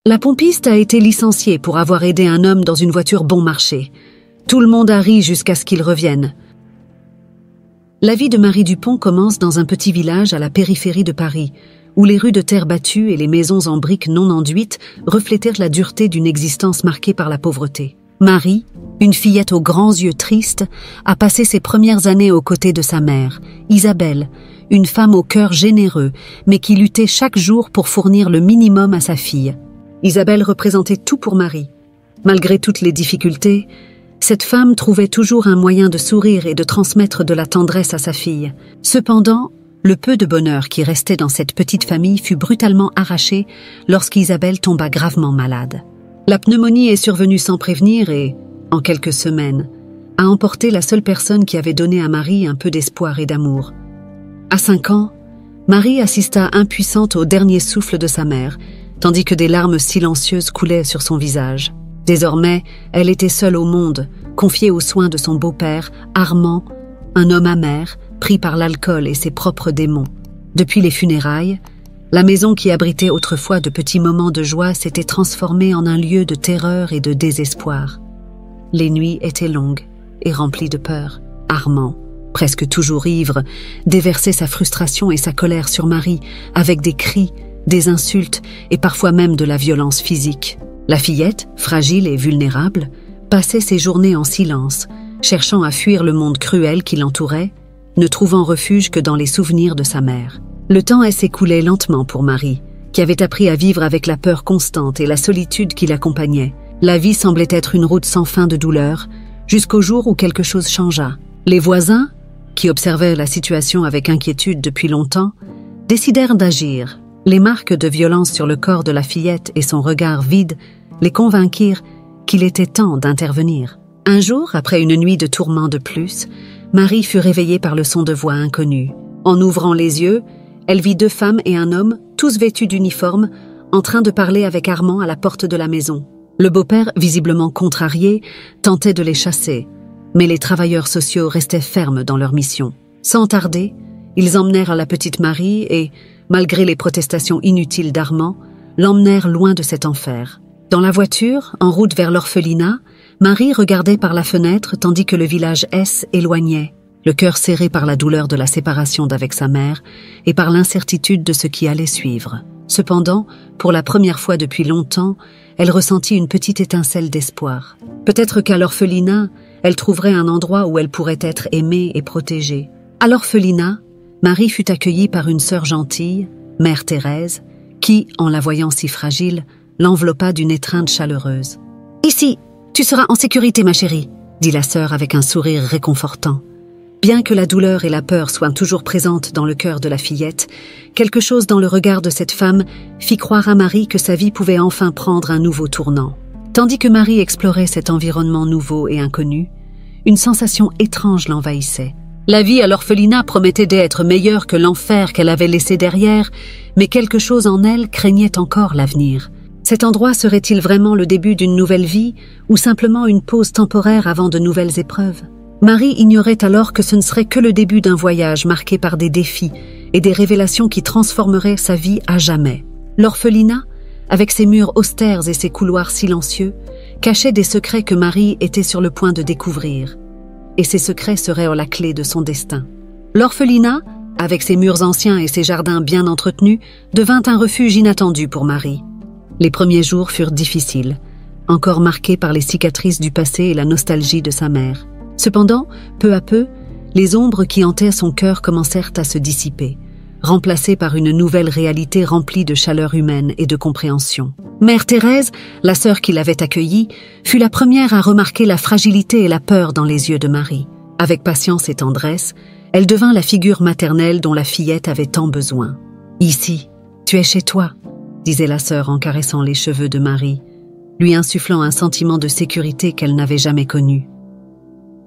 La pompiste a été licenciée pour avoir aidé un homme dans une voiture bon marché. Tout le monde a ri jusqu'à ce qu'il revienne. La vie de Marie Dupont commence dans un petit village à la périphérie de Paris, où les rues de terre battue et les maisons en briques non enduites reflétèrent la dureté d'une existence marquée par la pauvreté. Marie, une fillette aux grands yeux tristes, a passé ses premières années aux côtés de sa mère, Isabelle, une femme au cœur généreux, mais qui luttait chaque jour pour fournir le minimum à sa fille. Isabelle représentait tout pour Marie. Malgré toutes les difficultés, cette femme trouvait toujours un moyen de sourire et de transmettre de la tendresse à sa fille. Cependant, le peu de bonheur qui restait dans cette petite famille fut brutalement arraché lorsqu'Isabelle tomba gravement malade. La pneumonie est survenue sans prévenir et, en quelques semaines, a emporté la seule personne qui avait donné à Marie un peu d'espoir et d'amour. À 5 ans, Marie assista impuissante au dernier souffle de sa mère, tandis que des larmes silencieuses coulaient sur son visage. Désormais, elle était seule au monde, confiée aux soins de son beau-père, Armand, un homme amer, pris par l'alcool et ses propres démons. Depuis les funérailles, la maison qui abritait autrefois de petits moments de joie s'était transformée en un lieu de terreur et de désespoir. Les nuits étaient longues et remplies de peur. Armand, presque toujours ivre, déversait sa frustration et sa colère sur Marie avec des cris, des insultes et parfois même de la violence physique. La fillette, fragile et vulnérable, passait ses journées en silence, cherchant à fuir le monde cruel qui l'entourait, ne trouvant refuge que dans les souvenirs de sa mère. Le temps s'écoulait lentement pour Marie, qui avait appris à vivre avec la peur constante et la solitude qui l'accompagnait. La vie semblait être une route sans fin de douleur, jusqu'au jour où quelque chose changea. Les voisins, qui observaient la situation avec inquiétude depuis longtemps, décidèrent d'agir. Les marques de violence sur le corps de la fillette et son regard vide les convainquirent qu'il était temps d'intervenir. Un jour, après une nuit de tourments de plus, Marie fut réveillée par le son de voix inconnues. En ouvrant les yeux, elle vit 2 femmes et un homme, tous vêtus d'uniforme, en train de parler avec Armand à la porte de la maison. Le beau-père, visiblement contrarié, tentait de les chasser, mais les travailleurs sociaux restaient fermes dans leur mission. Sans tarder, ils emmenèrent la petite Marie et, malgré les protestations inutiles d'Armand, l'emmenèrent loin de cet enfer. Dans la voiture, en route vers l'orphelinat, Marie regardait par la fenêtre tandis que le village S éloignait, le cœur serré par la douleur de la séparation d'avec sa mère et par l'incertitude de ce qui allait suivre. Cependant, pour la première fois depuis longtemps, elle ressentit une petite étincelle d'espoir. Peut-être qu'à l'orphelinat, elle trouverait un endroit où elle pourrait être aimée et protégée. À l'orphelinat, Marie fut accueillie par une sœur gentille, Mère Thérèse, qui, en la voyant si fragile, l'enveloppa d'une étreinte chaleureuse. « Ici, tu seras en sécurité, ma chérie », dit la sœur avec un sourire réconfortant. Bien que la douleur et la peur soient toujours présentes dans le cœur de la fillette, quelque chose dans le regard de cette femme fit croire à Marie que sa vie pouvait enfin prendre un nouveau tournant. Tandis que Marie explorait cet environnement nouveau et inconnu, une sensation étrange l'envahissait. La vie à l'orphelinat promettait d'être meilleure que l'enfer qu'elle avait laissé derrière, mais quelque chose en elle craignait encore l'avenir. Cet endroit serait-il vraiment le début d'une nouvelle vie ou simplement une pause temporaire avant de nouvelles épreuves? Marie ignorait alors que ce ne serait que le début d'un voyage marqué par des défis et des révélations qui transformeraient sa vie à jamais. L'orphelinat, avec ses murs austères et ses couloirs silencieux, cachait des secrets que Marie était sur le point de découvrir. Et ces secrets seraient la clé de son destin. L'orphelinat, avec ses murs anciens et ses jardins bien entretenus, devint un refuge inattendu pour Marie. Les premiers jours furent difficiles, encore marqués par les cicatrices du passé et la nostalgie de sa mère. Cependant, peu à peu, les ombres qui hantaient son cœur commencèrent à se dissiper, remplacées par une nouvelle réalité remplie de chaleur humaine et de compréhension. Mère Thérèse, la sœur qui l'avait accueillie, fut la première à remarquer la fragilité et la peur dans les yeux de Marie. Avec patience et tendresse, elle devint la figure maternelle dont la fillette avait tant besoin. « Ici, tu es chez toi », disait la sœur en caressant les cheveux de Marie, lui insufflant un sentiment de sécurité qu'elle n'avait jamais connu.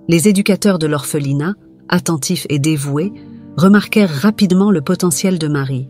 Les éducateurs de l'orphelinat, attentifs et dévoués, remarquèrent rapidement le potentiel de Marie.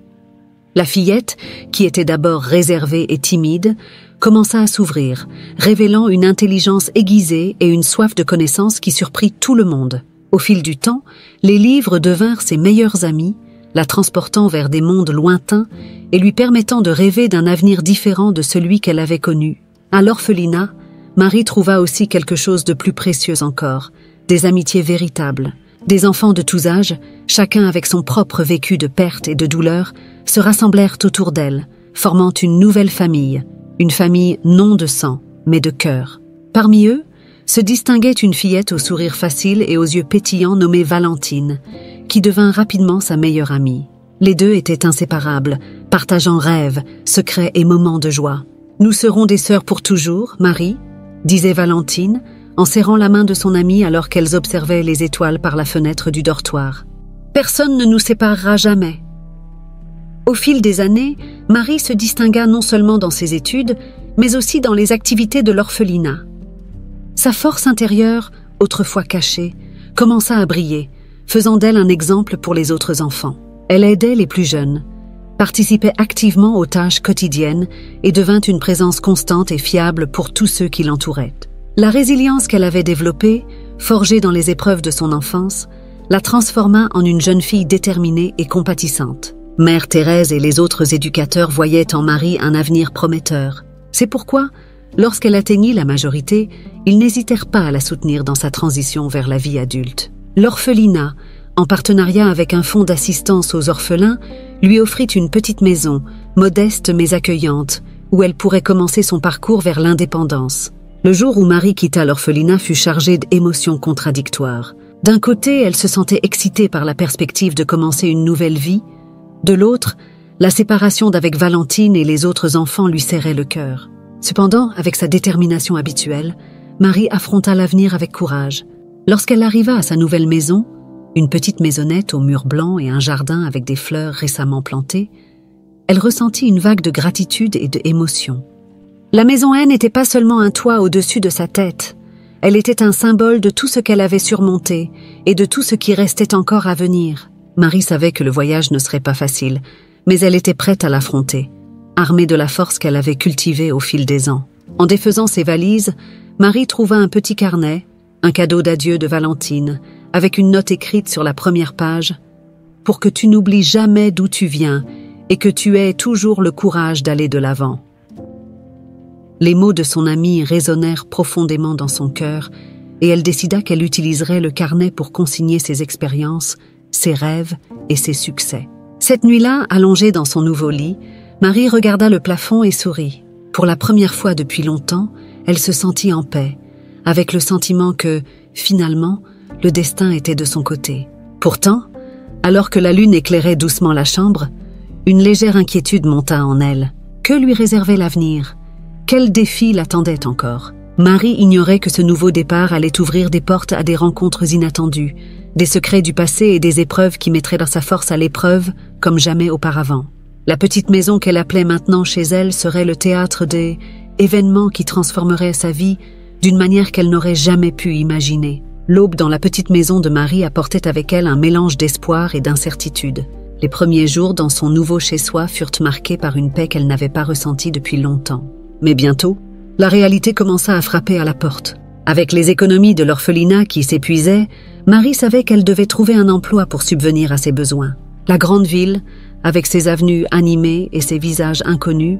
La fillette, qui était d'abord réservée et timide, commença à s'ouvrir, révélant une intelligence aiguisée et une soif de connaissance qui surprit tout le monde. Au fil du temps, les livres devinrent ses meilleurs amis, la transportant vers des mondes lointains et lui permettant de rêver d'un avenir différent de celui qu'elle avait connu. À l'orphelinat, Marie trouva aussi quelque chose de plus précieux encore, des amitiés véritables. Des enfants de tous âges, chacun avec son propre vécu de perte et de douleur, se rassemblèrent autour d'elle, formant une nouvelle famille, une famille non de sang, mais de cœur. Parmi eux, se distinguait une fillette au sourire facile et aux yeux pétillants nommée Valentine, qui devint rapidement sa meilleure amie. Les deux étaient inséparables, partageant rêves, secrets et moments de joie. « Nous serons des sœurs pour toujours, Marie », disait Valentine, en serrant la main de son amie alors qu'elles observaient les étoiles par la fenêtre du dortoir. « Personne ne nous séparera jamais. » Au fil des années, Marie se distingua non seulement dans ses études, mais aussi dans les activités de l'orphelinat. Sa force intérieure, autrefois cachée, commença à briller, faisant d'elle un exemple pour les autres enfants. Elle aidait les plus jeunes, participait activement aux tâches quotidiennes et devint une présence constante et fiable pour tous ceux qui l'entouraient. La résilience qu'elle avait développée, forgée dans les épreuves de son enfance, la transforma en une jeune fille déterminée et compatissante. Mère Thérèse et les autres éducateurs voyaient en Marie un avenir prometteur. C'est pourquoi, lorsqu'elle atteignit la majorité, ils n'hésitèrent pas à la soutenir dans sa transition vers la vie adulte. L'orphelinat, en partenariat avec un fonds d'assistance aux orphelins, lui offrit une petite maison, modeste mais accueillante, où elle pourrait commencer son parcours vers l'indépendance. Le jour où Marie quitta l'orphelinat fut chargé d'émotions contradictoires. D'un côté, elle se sentait excitée par la perspective de commencer une nouvelle vie. De l'autre, la séparation d'avec Valentine et les autres enfants lui serrait le cœur. Cependant, avec sa détermination habituelle, Marie affronta l'avenir avec courage. Lorsqu'elle arriva à sa nouvelle maison, une petite maisonnette aux murs blancs et un jardin avec des fleurs récemment plantées, elle ressentit une vague de gratitude et d'émotion. La maison N n'était pas seulement un toit au-dessus de sa tête, elle était un symbole de tout ce qu'elle avait surmonté et de tout ce qui restait encore à venir. Marie savait que le voyage ne serait pas facile, mais elle était prête à l'affronter, armée de la force qu'elle avait cultivée au fil des ans. En défaisant ses valises, Marie trouva un petit carnet, un cadeau d'adieu de Valentine, avec une note écrite sur la première page « Pour que tu n'oublies jamais d'où tu viens et que tu aies toujours le courage d'aller de l'avant. » Les mots de son amie résonnèrent profondément dans son cœur et elle décida qu'elle utiliserait le carnet pour consigner ses expériences, ses rêves et ses succès. Cette nuit-là, allongée dans son nouveau lit, Marie regarda le plafond et sourit. Pour la première fois depuis longtemps, elle se sentit en paix, avec le sentiment que, finalement, le destin était de son côté. Pourtant, alors que la lune éclairait doucement la chambre, une légère inquiétude monta en elle. Que lui réservait l'avenir ? Quel défi l'attendait encore ? Marie ignorait que ce nouveau départ allait ouvrir des portes à des rencontres inattendues, des secrets du passé et des épreuves qui mettraient sa force à l'épreuve comme jamais auparavant. La petite maison qu'elle appelait maintenant chez elle serait le théâtre des événements qui transformeraient sa vie d'une manière qu'elle n'aurait jamais pu imaginer. L'aube dans la petite maison de Marie apportait avec elle un mélange d'espoir et d'incertitude. Les premiers jours dans son nouveau chez-soi furent marqués par une paix qu'elle n'avait pas ressentie depuis longtemps. Mais bientôt, la réalité commença à frapper à la porte. Avec les économies de l'orphelinat qui s'épuisaient, Marie savait qu'elle devait trouver un emploi pour subvenir à ses besoins. La grande ville, avec ses avenues animées et ses visages inconnus,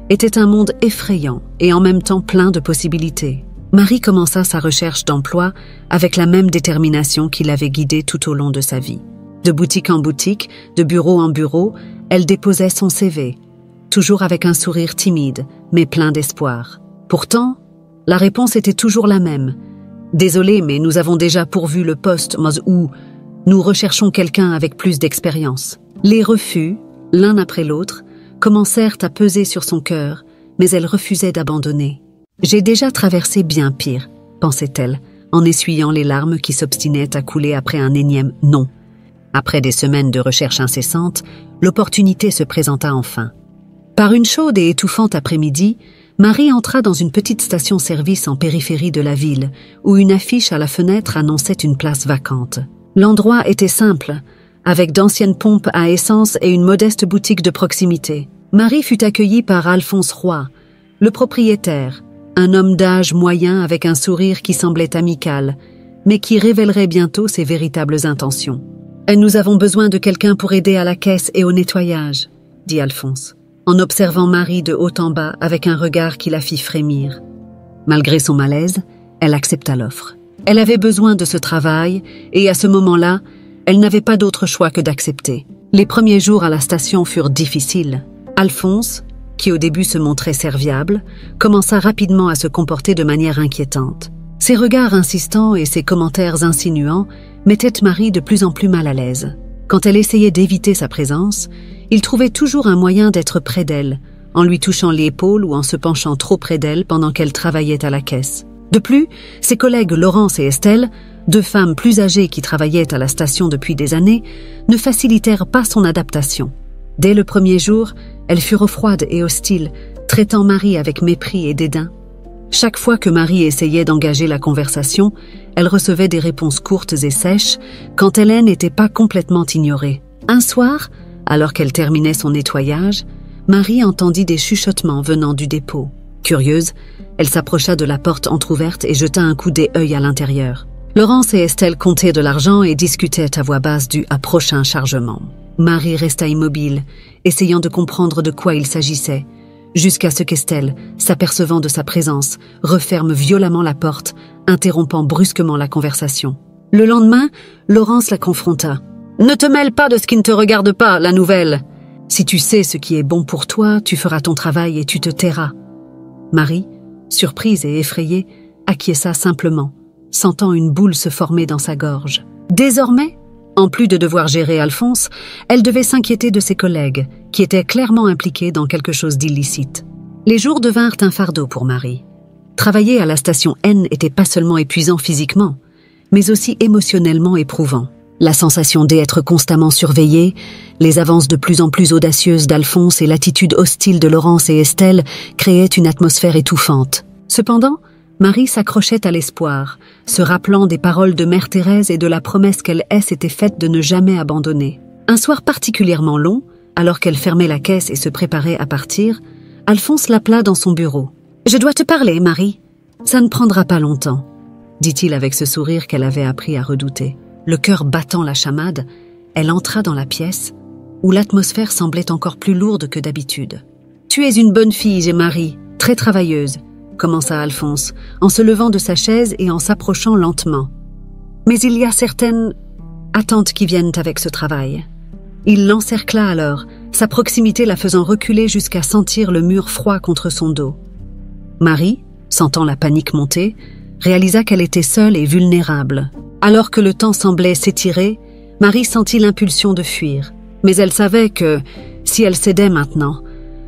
était un monde effrayant et en même temps plein de possibilités. Marie commença sa recherche d'emploi avec la même détermination qui l'avait guidée tout au long de sa vie. De boutique en boutique, de bureau en bureau, elle déposait son CV, toujours avec un sourire timide, mais plein d'espoir. Pourtant, la réponse était toujours la même. « Désolé, mais nous avons déjà pourvu le poste, ou nous recherchons quelqu'un avec plus d'expérience. » Les refus, l'un après l'autre, commencèrent à peser sur son cœur, mais elle refusait d'abandonner. « J'ai déjà traversé bien pire », pensait-elle, en essuyant les larmes qui s'obstinaient à couler après un énième « non ». Après des semaines de recherche incessante, l'opportunité se présenta enfin. Par une chaude et étouffante après-midi, Marie entra dans une petite station-service en périphérie de la ville, où une affiche à la fenêtre annonçait une place vacante. L'endroit était simple, avec d'anciennes pompes à essence et une modeste boutique de proximité. Marie fut accueillie par Alphonse Roy, le propriétaire, un homme d'âge moyen avec un sourire qui semblait amical, mais qui révélerait bientôt ses véritables intentions. « Nous avons besoin de quelqu'un pour aider à la caisse et au nettoyage, » dit Alphonse, en observant Marie de haut en bas avec un regard qui la fit frémir. Malgré son malaise, elle accepta l'offre. Elle avait besoin de ce travail et à ce moment-là, elle n'avait pas d'autre choix que d'accepter. Les premiers jours à la station furent difficiles. Alphonse, qui au début se montrait serviable, commença rapidement à se comporter de manière inquiétante. Ses regards insistants et ses commentaires insinuants mettaient Marie de plus en plus mal à l'aise. Quand elle essayait d'éviter sa présence, il trouvait toujours un moyen d'être près d'elle, en lui touchant l'épaule ou en se penchant trop près d'elle pendant qu'elle travaillait à la caisse. De plus, ses collègues Laurence et Estelle, deux femmes plus âgées qui travaillaient à la station depuis des années, ne facilitèrent pas son adaptation. Dès le premier jour, elles furent froides et hostiles, traitant Marie avec mépris et dédain. Chaque fois que Marie essayait d'engager la conversation, elle recevait des réponses courtes et sèches, quand Hélène n'était pas complètement ignorée. Un soir, alors qu'elle terminait son nettoyage, Marie entendit des chuchotements venant du dépôt. Curieuse, elle s'approcha de la porte entr'ouverte et jeta un coup d'œil à l'intérieur. Laurence et Estelle comptaient de l'argent et discutaient à voix basse du prochain chargement. Marie resta immobile, essayant de comprendre de quoi il s'agissait, jusqu'à ce qu'Estelle, s'apercevant de sa présence, referme violemment la porte, interrompant brusquement la conversation. Le lendemain, Laurence la confronta. « Ne te mêle pas de ce qui ne te regarde pas, la nouvelle. Si tu sais ce qui est bon pour toi, tu feras ton travail et tu te tairas. » Marie, surprise et effrayée, acquiesça simplement, sentant une boule se former dans sa gorge. Désormais, en plus de devoir gérer Alphonse, elle devait s'inquiéter de ses collègues, qui étaient clairement impliqués dans quelque chose d'illicite. Les jours devinrent un fardeau pour Marie. Travailler à la station N était pas seulement épuisant physiquement, mais aussi émotionnellement éprouvant. La sensation d'être constamment surveillée, les avances de plus en plus audacieuses d'Alphonse et l'attitude hostile de Laurence et Estelle créaient une atmosphère étouffante. Cependant, Marie s'accrochait à l'espoir, se rappelant des paroles de Mère Thérèse et de la promesse qu'elle s'était faite de ne jamais abandonner. Un soir particulièrement long, alors qu'elle fermait la caisse et se préparait à partir, Alphonse l'appela dans son bureau. « Je dois te parler, Marie. Ça ne prendra pas longtemps, » dit-il avec ce sourire qu'elle avait appris à redouter. Le cœur battant la chamade, elle entra dans la pièce, où l'atmosphère semblait encore plus lourde que d'habitude. « Tu es une bonne fille, Marie, très travailleuse, » commença Alphonse, en se levant de sa chaise et en s'approchant lentement. « Mais il y a certaines attentes qui viennent avec ce travail. » Il l'encercla alors, sa proximité la faisant reculer jusqu'à sentir le mur froid contre son dos. Marie, sentant la panique monter, réalisa qu'elle était seule et vulnérable. Alors que le temps semblait s'étirer, Marie sentit l'impulsion de fuir. Mais elle savait que, si elle cédait maintenant,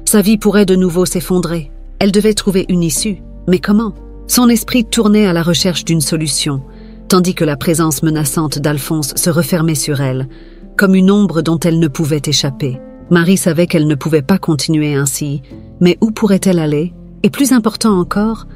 sa vie pourrait de nouveau s'effondrer. Elle devait trouver une issue. Mais comment? Son esprit tournait à la recherche d'une solution, tandis que la présence menaçante d'Alphonse se refermait sur elle, comme une ombre dont elle ne pouvait échapper. Marie savait qu'elle ne pouvait pas continuer ainsi, mais où pourrait-elle aller? Et plus important encore,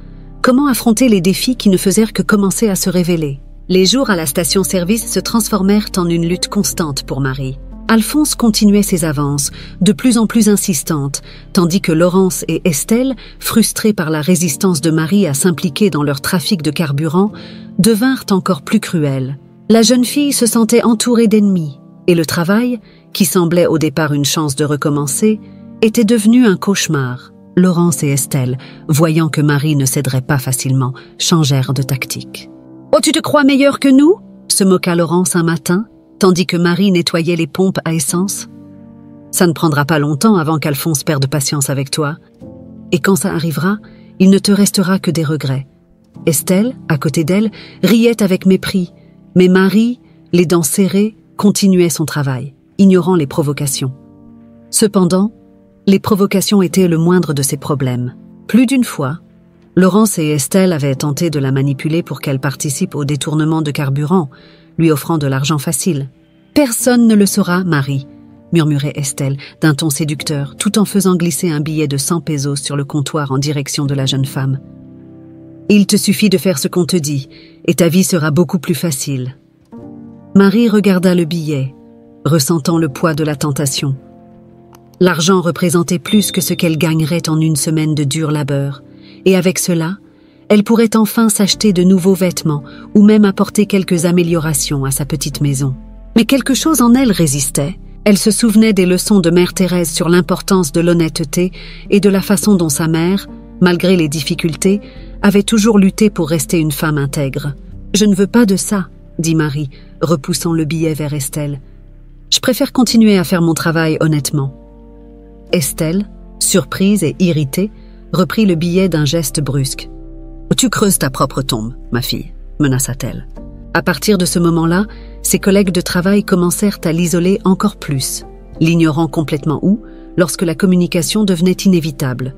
comment affronter les défis qui ne faisaient que commencer à se révéler? Les jours à la station-service se transformèrent en une lutte constante pour Marie. Alphonse continuait ses avances, de plus en plus insistantes, tandis que Laurence et Estelle, frustrées par la résistance de Marie à s'impliquer dans leur trafic de carburant, devinrent encore plus cruelles. La jeune fille se sentait entourée d'ennemis, et le travail, qui semblait au départ une chance de recommencer, était devenu un cauchemar. Laurence et Estelle, voyant que Marie ne céderait pas facilement, changèrent de tactique. « Oh, tu te crois meilleure que nous ?» se moqua Laurence un matin, tandis que Marie nettoyait les pompes à essence. « Ça ne prendra pas longtemps avant qu'Alphonse perde patience avec toi. Et quand ça arrivera, il ne te restera que des regrets. » Estelle, à côté d'elle, riait avec mépris, mais Marie, les dents serrées, continuait son travail, ignorant les provocations. Cependant, les provocations étaient le moindre de ses problèmes. Plus d'une fois, Laurence et Estelle avaient tenté de la manipuler pour qu'elle participe au détournement de carburant, lui offrant de l'argent facile. « Personne ne le saura, Marie », murmurait Estelle d'un ton séducteur, tout en faisant glisser un billet de 100 pesos sur le comptoir en direction de la jeune femme. « Il te suffit de faire ce qu'on te dit, et ta vie sera beaucoup plus facile. » Marie regarda le billet, ressentant le poids de la tentation. L'argent représentait plus que ce qu'elle gagnerait en une semaine de dur labeur, et avec cela, elle pourrait enfin s'acheter de nouveaux vêtements ou même apporter quelques améliorations à sa petite maison. Mais quelque chose en elle résistait. Elle se souvenait des leçons de Mère Thérèse sur l'importance de l'honnêteté et de la façon dont sa mère, malgré les difficultés, avait toujours lutté pour rester une femme intègre. « Je ne veux pas de ça », dit Marie, repoussant le billet vers Estelle. « Je préfère continuer à faire mon travail honnêtement. » Estelle, surprise et irritée, reprit le billet d'un geste brusque. « Tu creuses ta propre tombe, ma fille », menaça-t-elle. À partir de ce moment-là, ses collègues de travail commencèrent à l'isoler encore plus, l'ignorant complètement où, lorsque la communication devenait inévitable,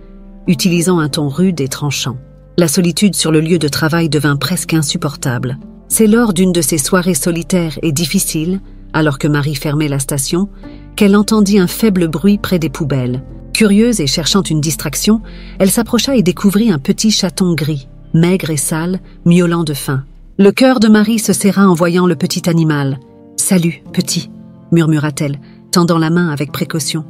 utilisant un ton rude et tranchant. La solitude sur le lieu de travail devint presque insupportable. C'est lors d'une de ces soirées solitaires et difficiles, alors que Marie fermait la station, qu'elle entendit un faible bruit près des poubelles. Curieuse et cherchant une distraction, elle s'approcha et découvrit un petit chaton gris, maigre et sale, miaulant de faim. Le cœur de Marie se serra en voyant le petit animal. « Salut, petit », murmura-t-elle, tendant la main avec précaution.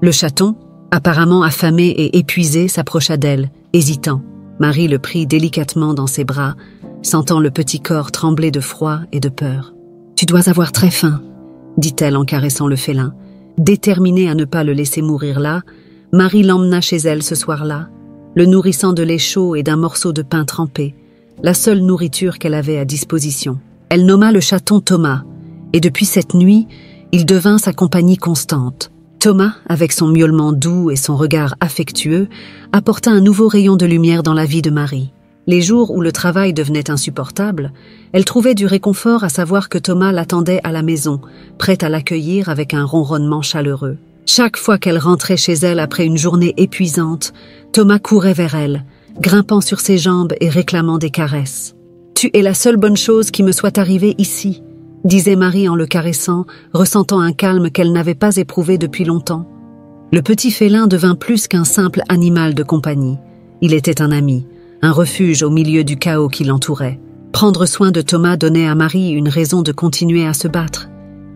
Le chaton, apparemment affamé et épuisé, s'approcha d'elle, hésitant. Marie le prit délicatement dans ses bras, sentant le petit corps trembler de froid et de peur. « Tu dois avoir très faim », dit-elle en caressant le félin. Déterminée à ne pas le laisser mourir là, Marie l'emmena chez elle ce soir-là, le nourrissant de lait chaud et d'un morceau de pain trempé, la seule nourriture qu'elle avait à disposition. Elle nomma le chaton Thomas, et depuis cette nuit, il devint sa compagnie constante. Thomas, avec son miaulement doux et son regard affectueux, apporta un nouveau rayon de lumière dans la vie de Marie. Les jours où le travail devenait insupportable, elle trouvait du réconfort à savoir que Thomas l'attendait à la maison, prêt à l'accueillir avec un ronronnement chaleureux. Chaque fois qu'elle rentrait chez elle après une journée épuisante, Thomas courait vers elle, grimpant sur ses jambes et réclamant des caresses. « Tu es la seule bonne chose qui me soit arrivée ici », disait Marie en le caressant, ressentant un calme qu'elle n'avait pas éprouvé depuis longtemps. Le petit félin devint plus qu'un simple animal de compagnie. Il était un ami, un refuge au milieu du chaos qui l'entourait. Prendre soin de Thomas donnait à Marie une raison de continuer à se battre,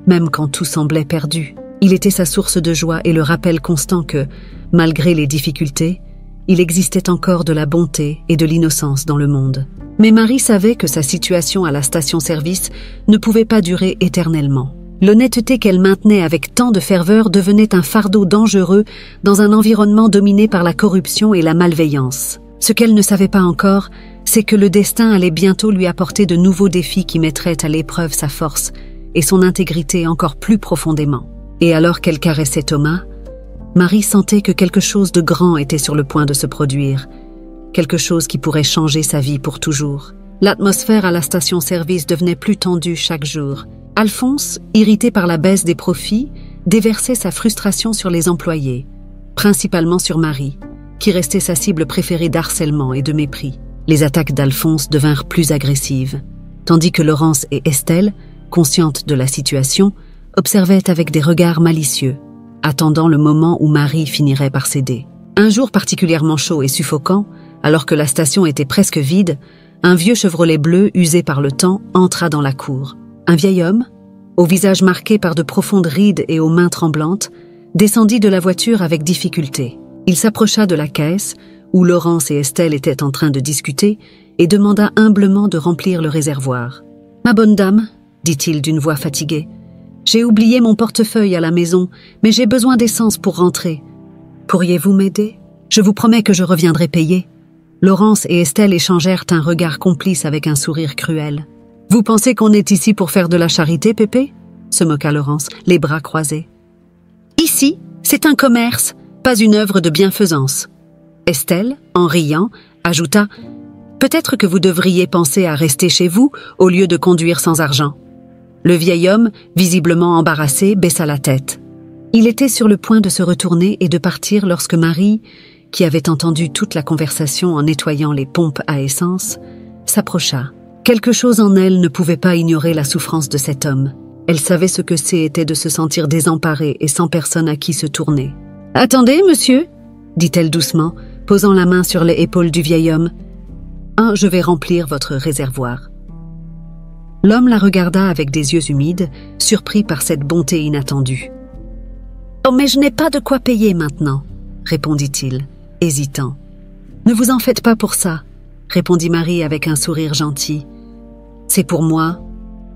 même quand tout semblait perdu. Il était sa source de joie et le rappel constant que, malgré les difficultés, il existait encore de la bonté et de l'innocence dans le monde. Mais Marie savait que sa situation à la station-service ne pouvait pas durer éternellement. L'honnêteté qu'elle maintenait avec tant de ferveur devenait un fardeau dangereux dans un environnement dominé par la corruption et la malveillance. Ce qu'elle ne savait pas encore, c'est que le destin allait bientôt lui apporter de nouveaux défis qui mettraient à l'épreuve sa force et son intégrité encore plus profondément. Et alors qu'elle caressait Thomas, Marie sentait que quelque chose de grand était sur le point de se produire, quelque chose qui pourrait changer sa vie pour toujours. L'atmosphère à la station-service devenait plus tendue chaque jour. Alphonse, irrité par la baisse des profits, déversait sa frustration sur les employés, principalement sur Marie, qui restait sa cible préférée d'harcèlement et de mépris. Les attaques d'Alphonse devinrent plus agressives, tandis que Laurence et Estelle, conscientes de la situation, observaient avec des regards malicieux, attendant le moment où Marie finirait par céder. Un jour particulièrement chaud et suffocant, alors que la station était presque vide, un vieux Chevrolet bleu usé par le temps entra dans la cour. Un vieil homme, au visage marqué par de profondes rides et aux mains tremblantes, descendit de la voiture avec difficulté. Il s'approcha de la caisse, où Laurence et Estelle étaient en train de discuter, et demanda humblement de remplir le réservoir. « Ma bonne dame, dit-il d'une voix fatiguée, j'ai oublié mon portefeuille à la maison, mais j'ai besoin d'essence pour rentrer. Pourriez-vous m'aider? Je vous promets que je reviendrai payer. » Laurence et Estelle échangèrent un regard complice avec un sourire cruel. « Vous pensez qu'on est ici pour faire de la charité, Pépé ?» se moqua Laurence, les bras croisés. « Ici, c'est un commerce, pas une œuvre de bienfaisance. » Estelle, en riant, ajouta « Peut-être que vous devriez penser à rester chez vous au lieu de conduire sans argent. » Le vieil homme, visiblement embarrassé, baissa la tête. Il était sur le point de se retourner et de partir lorsque Marie, qui avait entendu toute la conversation en nettoyant les pompes à essence, s'approcha. Quelque chose en elle ne pouvait pas ignorer la souffrance de cet homme. Elle savait ce que c'était de se sentir désemparée et sans personne à qui se tourner. « Attendez, monsieur !» dit-elle doucement, posant la main sur les épaules du vieil homme. « Je vais remplir votre réservoir. » L'homme la regarda avec des yeux humides, surpris par cette bonté inattendue. « Oh, mais je n'ai pas de quoi payer maintenant, » répondit-il, hésitant. « Ne vous en faites pas pour ça, » répondit Marie avec un sourire gentil. « C'est pour moi. »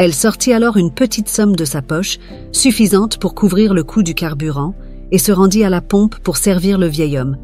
Elle sortit alors une petite somme de sa poche, suffisante pour couvrir le coût du carburant, et se rendit à la pompe pour servir le vieil homme.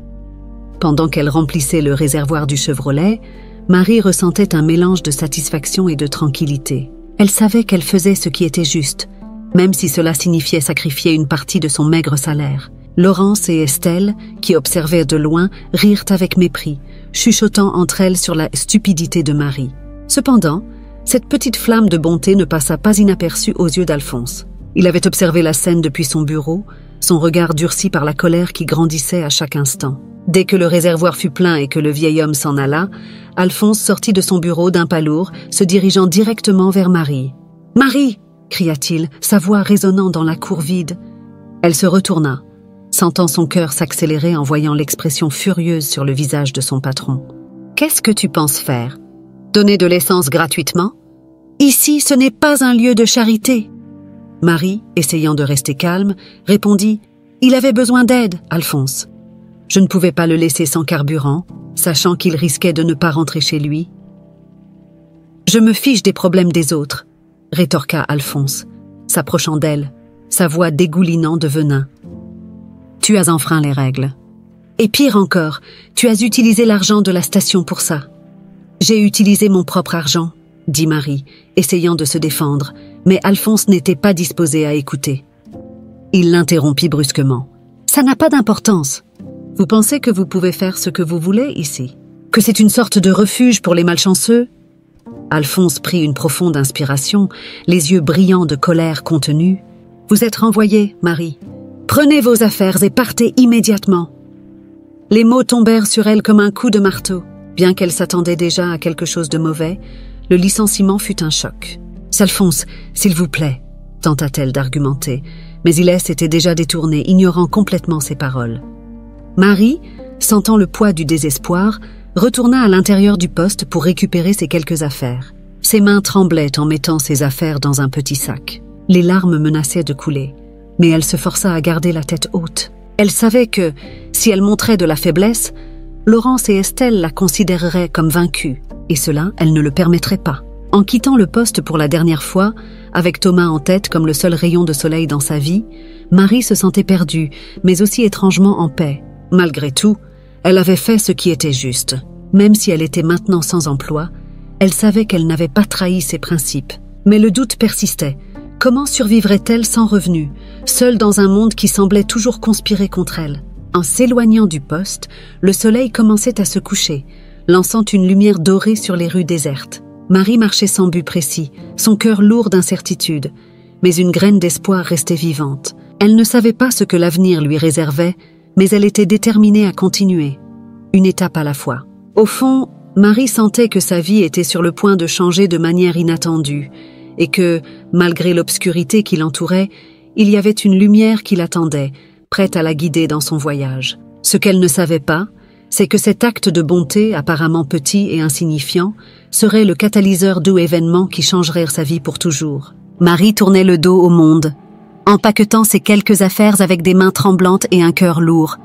Pendant qu'elle remplissait le réservoir du Chevrolet, Marie ressentait un mélange de satisfaction et de tranquillité. Elle savait qu'elle faisait ce qui était juste, même si cela signifiait sacrifier une partie de son maigre salaire. Laurence et Estelle, qui observaient de loin, rirent avec mépris, chuchotant entre elles sur la stupidité de Marie. Cependant, cette petite flamme de bonté ne passa pas inaperçue aux yeux d'Alphonse. Il avait observé la scène depuis son bureau, son regard durci par la colère qui grandissait à chaque instant. Dès que le réservoir fut plein et que le vieil homme s'en alla, Alphonse sortit de son bureau d'un pas lourd, se dirigeant directement vers Marie. « Marie !» cria-t-il, sa voix résonnant dans la cour vide. Elle se retourna, sentant son cœur s'accélérer en voyant l'expression furieuse sur le visage de son patron. « Qu'est-ce que tu penses faire? Donner de l'essence gratuitement? Ici, ce n'est pas un lieu de charité. » Marie, essayant de rester calme, répondit « Il avait besoin d'aide, Alphonse. Je ne pouvais pas le laisser sans carburant, sachant qu'il risquait de ne pas rentrer chez lui. »« Je me fiche des problèmes des autres, » rétorqua Alphonse, s'approchant d'elle, sa voix dégoulinant de venin. « Tu as enfreint les règles. Et pire encore, tu as utilisé l'argent de la station pour ça. »« J'ai utilisé mon propre argent, » dit Marie, essayant de se défendre, mais Alphonse n'était pas disposé à écouter. Il l'interrompit brusquement. « Ça n'a pas d'importance. Vous pensez que vous pouvez faire ce que vous voulez ici? Que c'est une sorte de refuge pour les malchanceux ?» Alphonse prit une profonde inspiration, les yeux brillants de colère contenue. « Vous êtes renvoyée, Marie. Prenez vos affaires et partez immédiatement. » Les mots tombèrent sur elle comme un coup de marteau. Bien qu'elle s'attendait déjà à quelque chose de mauvais, le licenciement fut un choc. « S'Alphonse, s'il vous plaît, » tenta-t-elle d'argumenter, mais il s'était déjà détourné, ignorant complètement ses paroles. Marie, sentant le poids du désespoir, retourna à l'intérieur du poste pour récupérer ses quelques affaires. Ses mains tremblaient en mettant ses affaires dans un petit sac. Les larmes menaçaient de couler, mais elle se força à garder la tête haute. Elle savait que, si elle montrait de la faiblesse, Laurence et Estelle la considéreraient comme vaincue, et cela, elle ne le permettrait pas. En quittant le poste pour la dernière fois, avec Thomas en tête comme le seul rayon de soleil dans sa vie, Marie se sentait perdue, mais aussi étrangement en paix. Malgré tout, elle avait fait ce qui était juste. Même si elle était maintenant sans emploi, elle savait qu'elle n'avait pas trahi ses principes. Mais le doute persistait. Comment survivrait-elle sans revenus, seule dans un monde qui semblait toujours conspirer contre elle? En s'éloignant du poste, le soleil commençait à se coucher, lançant une lumière dorée sur les rues désertes. Marie marchait sans but précis, son cœur lourd d'incertitude, mais une graine d'espoir restait vivante. Elle ne savait pas ce que l'avenir lui réservait, mais elle était déterminée à continuer, une étape à la fois. Au fond, Marie sentait que sa vie était sur le point de changer de manière inattendue, et que, malgré l'obscurité qui l'entourait, il y avait une lumière qui l'attendait, prête à la guider dans son voyage. Ce qu'elle ne savait pas, c'est que cet acte de bonté, apparemment petit et insignifiant, serait le catalyseur d'événements qui changeraient sa vie pour toujours. Marie tournait le dos au monde, empaquetant ses quelques affaires avec des mains tremblantes et un cœur lourd,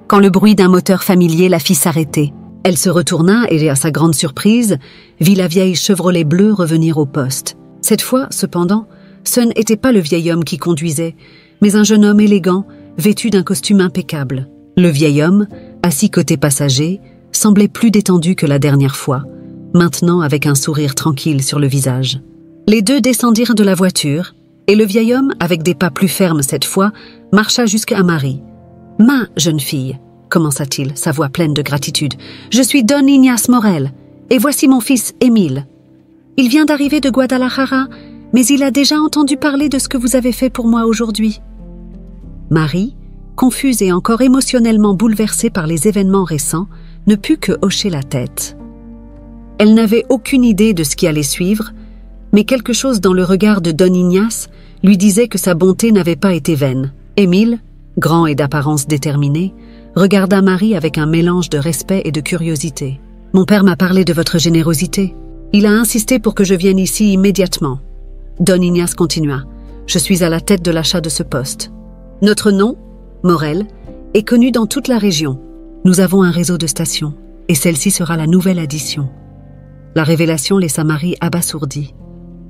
quand le bruit d'un moteur familier la fit s'arrêter. Elle se retourna et, à sa grande surprise, vit la vieille Chevrolet bleue revenir au poste. Cette fois, cependant, ce n'était pas le vieil homme qui conduisait, mais un jeune homme élégant, vêtu d'un costume impeccable. Le vieil homme, assis côté passager, semblait plus détendu que la dernière fois, maintenant avec un sourire tranquille sur le visage. Les deux descendirent de la voiture, et le vieil homme, avec des pas plus fermes cette fois, marcha jusqu'à Marie. « Ma jeune fille », commença-t-il, sa voix pleine de gratitude, « je suis Don Ignace Morel, et voici mon fils Émile. Il vient d'arriver de Guadalajara, mais il a déjà entendu parler de ce que vous avez fait pour moi aujourd'hui. » Marie, confuse et encore émotionnellement bouleversée par les événements récents, ne put que hocher la tête. Elle n'avait aucune idée de ce qui allait suivre, mais quelque chose dans le regard de Don Ignace lui disait que sa bonté n'avait pas été vaine. Émile, grand et d'apparence déterminée, regarda Marie avec un mélange de respect et de curiosité. « Mon père m'a parlé de votre générosité. Il a insisté pour que je vienne ici immédiatement. » Don Ignace continua. « Je suis à la tête de l'achat de ce poste. Notre nom, Morel, est connu dans toute la région. Nous avons un réseau de stations, et celle-ci sera la nouvelle addition. » La révélation laissa Marie abasourdie.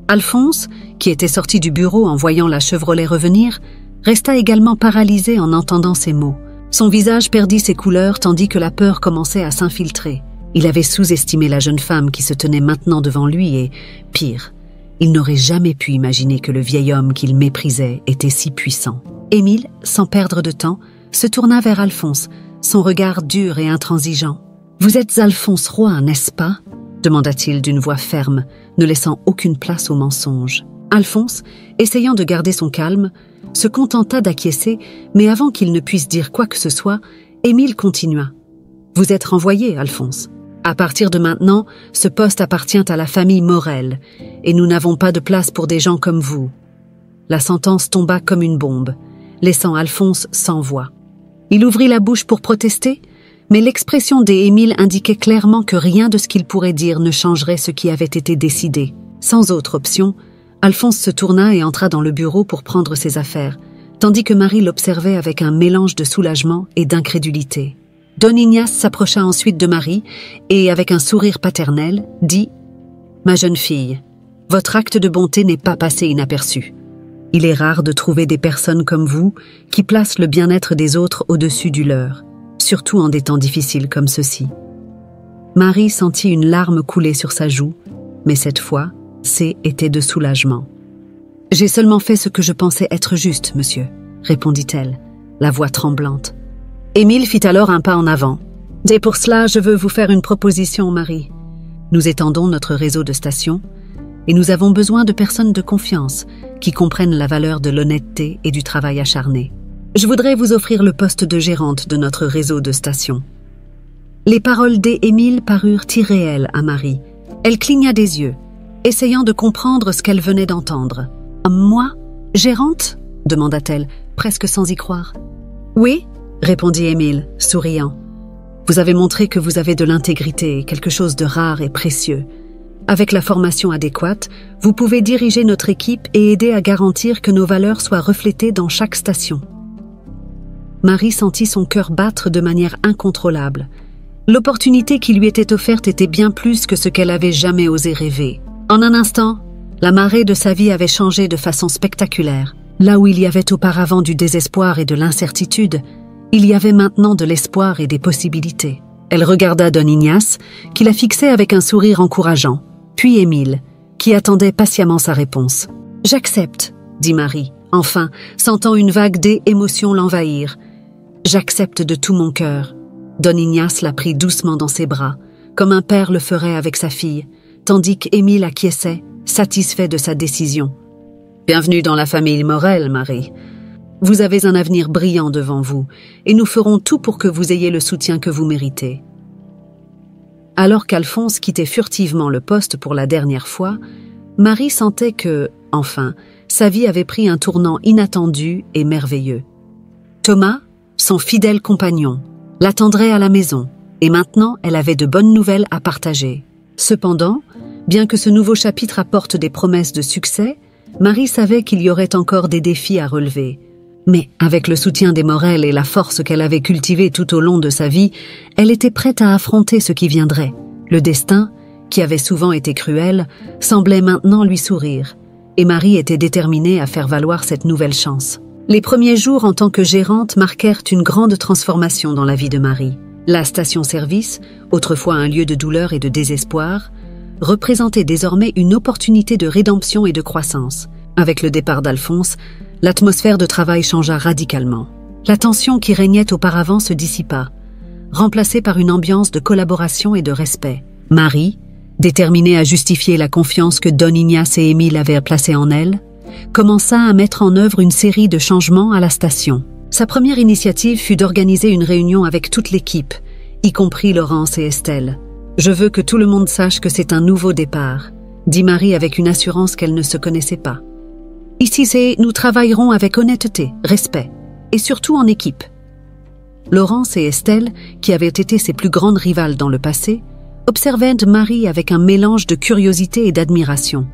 Alphonse, qui était sorti du bureau en voyant la Chevrolet revenir, resta également paralysé en entendant ces mots. Son visage perdit ses couleurs tandis que la peur commençait à s'infiltrer. Il avait sous-estimé la jeune femme qui se tenait maintenant devant lui et, pire, il n'aurait jamais pu imaginer que le vieil homme qu'il méprisait était si puissant. Émile, sans perdre de temps, se tourna vers Alphonse, son regard dur et intransigeant. « Vous êtes Alphonse Roy, n'est-ce pas ?» demanda-t-il d'une voix ferme, ne laissant aucune place au mensonge. Alphonse, essayant de garder son calme, se contenta d'acquiescer, mais avant qu'il ne puisse dire quoi que ce soit, Émile continua. « Vous êtes renvoyé, Alphonse. À partir de maintenant, ce poste appartient à la famille Morel, et nous n'avons pas de place pour des gens comme vous. » La sentence tomba comme une bombe, laissant Alphonse sans voix. Il ouvrit la bouche pour protester, mais l'expression d'Émile indiquait clairement que rien de ce qu'il pourrait dire ne changerait ce qui avait été décidé. Sans autre option, Alphonse se tourna et entra dans le bureau pour prendre ses affaires, tandis que Marie l'observait avec un mélange de soulagement et d'incrédulité. Don Ignace s'approcha ensuite de Marie et, avec un sourire paternel, dit « Ma jeune fille, votre acte de bonté n'est pas passé inaperçu. Il est rare de trouver des personnes comme vous qui placent le bien-être des autres au-dessus du leur, surtout en des temps difficiles comme ceux-ci. » Marie sentit une larme couler sur sa joue, mais cette fois, était de soulagement. « J'ai seulement fait ce que je pensais être juste, monsieur, » répondit-elle, la voix tremblante. Émile fit alors un pas en avant. « Et pour cela, je veux vous faire une proposition, Marie. Nous étendons notre réseau de stations et nous avons besoin de personnes de confiance qui comprennent la valeur de l'honnêteté et du travail acharné. Je voudrais vous offrir le poste de gérante de notre réseau de stations. » Les paroles d'Émile parurent irréelles à Marie. Elle cligna des yeux, essayant de comprendre ce qu'elle venait d'entendre. « Moi, gérante ?» demanda-t-elle, presque sans y croire. « Oui ?» répondit Émile, souriant. « Vous avez montré que vous avez de l'intégrité, quelque chose de rare et précieux. Avec la formation adéquate, vous pouvez diriger notre équipe et aider à garantir que nos valeurs soient reflétées dans chaque station. » Marie sentit son cœur battre de manière incontrôlable. L'opportunité qui lui était offerte était bien plus que ce qu'elle avait jamais osé rêver. En un instant, la marée de sa vie avait changé de façon spectaculaire. Là où il y avait auparavant du désespoir et de l'incertitude, il y avait maintenant de l'espoir et des possibilités. Elle regarda Don Ignace, qui la fixait avec un sourire encourageant, puis Émile, qui attendait patiemment sa réponse. « J'accepte, » dit Marie, enfin, sentant une vague d'émotions l'envahir. « J'accepte de tout mon cœur. » Don Ignace la prit doucement dans ses bras, comme un père le ferait avec sa fille, tandis qu'Émile acquiesçait, satisfait de sa décision. « Bienvenue dans la famille Morel, Marie. Vous avez un avenir brillant devant vous, et nous ferons tout pour que vous ayez le soutien que vous méritez. » Alors qu'Alphonse quittait furtivement le poste pour la dernière fois, Marie sentait que, enfin, sa vie avait pris un tournant inattendu et merveilleux. Thomas, son fidèle compagnon, l'attendrait à la maison, et maintenant elle avait de bonnes nouvelles à partager. Cependant, bien que ce nouveau chapitre apporte des promesses de succès, Marie savait qu'il y aurait encore des défis à relever. Mais avec le soutien des Morel et la force qu'elle avait cultivée tout au long de sa vie, elle était prête à affronter ce qui viendrait. Le destin, qui avait souvent été cruel, semblait maintenant lui sourire, et Marie était déterminée à faire valoir cette nouvelle chance. Les premiers jours en tant que gérante marquèrent une grande transformation dans la vie de Marie. La station-service, autrefois un lieu de douleur et de désespoir, représentait désormais une opportunité de rédemption et de croissance. Avec le départ d'Alphonse, l'atmosphère de travail changea radicalement. La tension qui régnait auparavant se dissipa, remplacée par une ambiance de collaboration et de respect. Marie, déterminée à justifier la confiance que Don Ignace et Émile avaient placée en elle, commença à mettre en œuvre une série de changements à la station. Sa première initiative fut d'organiser une réunion avec toute l'équipe, y compris Laurence et Estelle. « Je veux que tout le monde sache que c'est un nouveau départ », dit Marie avec une assurance qu'elle ne se connaissait pas. « Ici, nous travaillerons avec honnêteté, respect, et surtout en équipe. » Laurence et Estelle, qui avaient été ses plus grandes rivales dans le passé, observaient Marie avec un mélange de curiosité et d'admiration.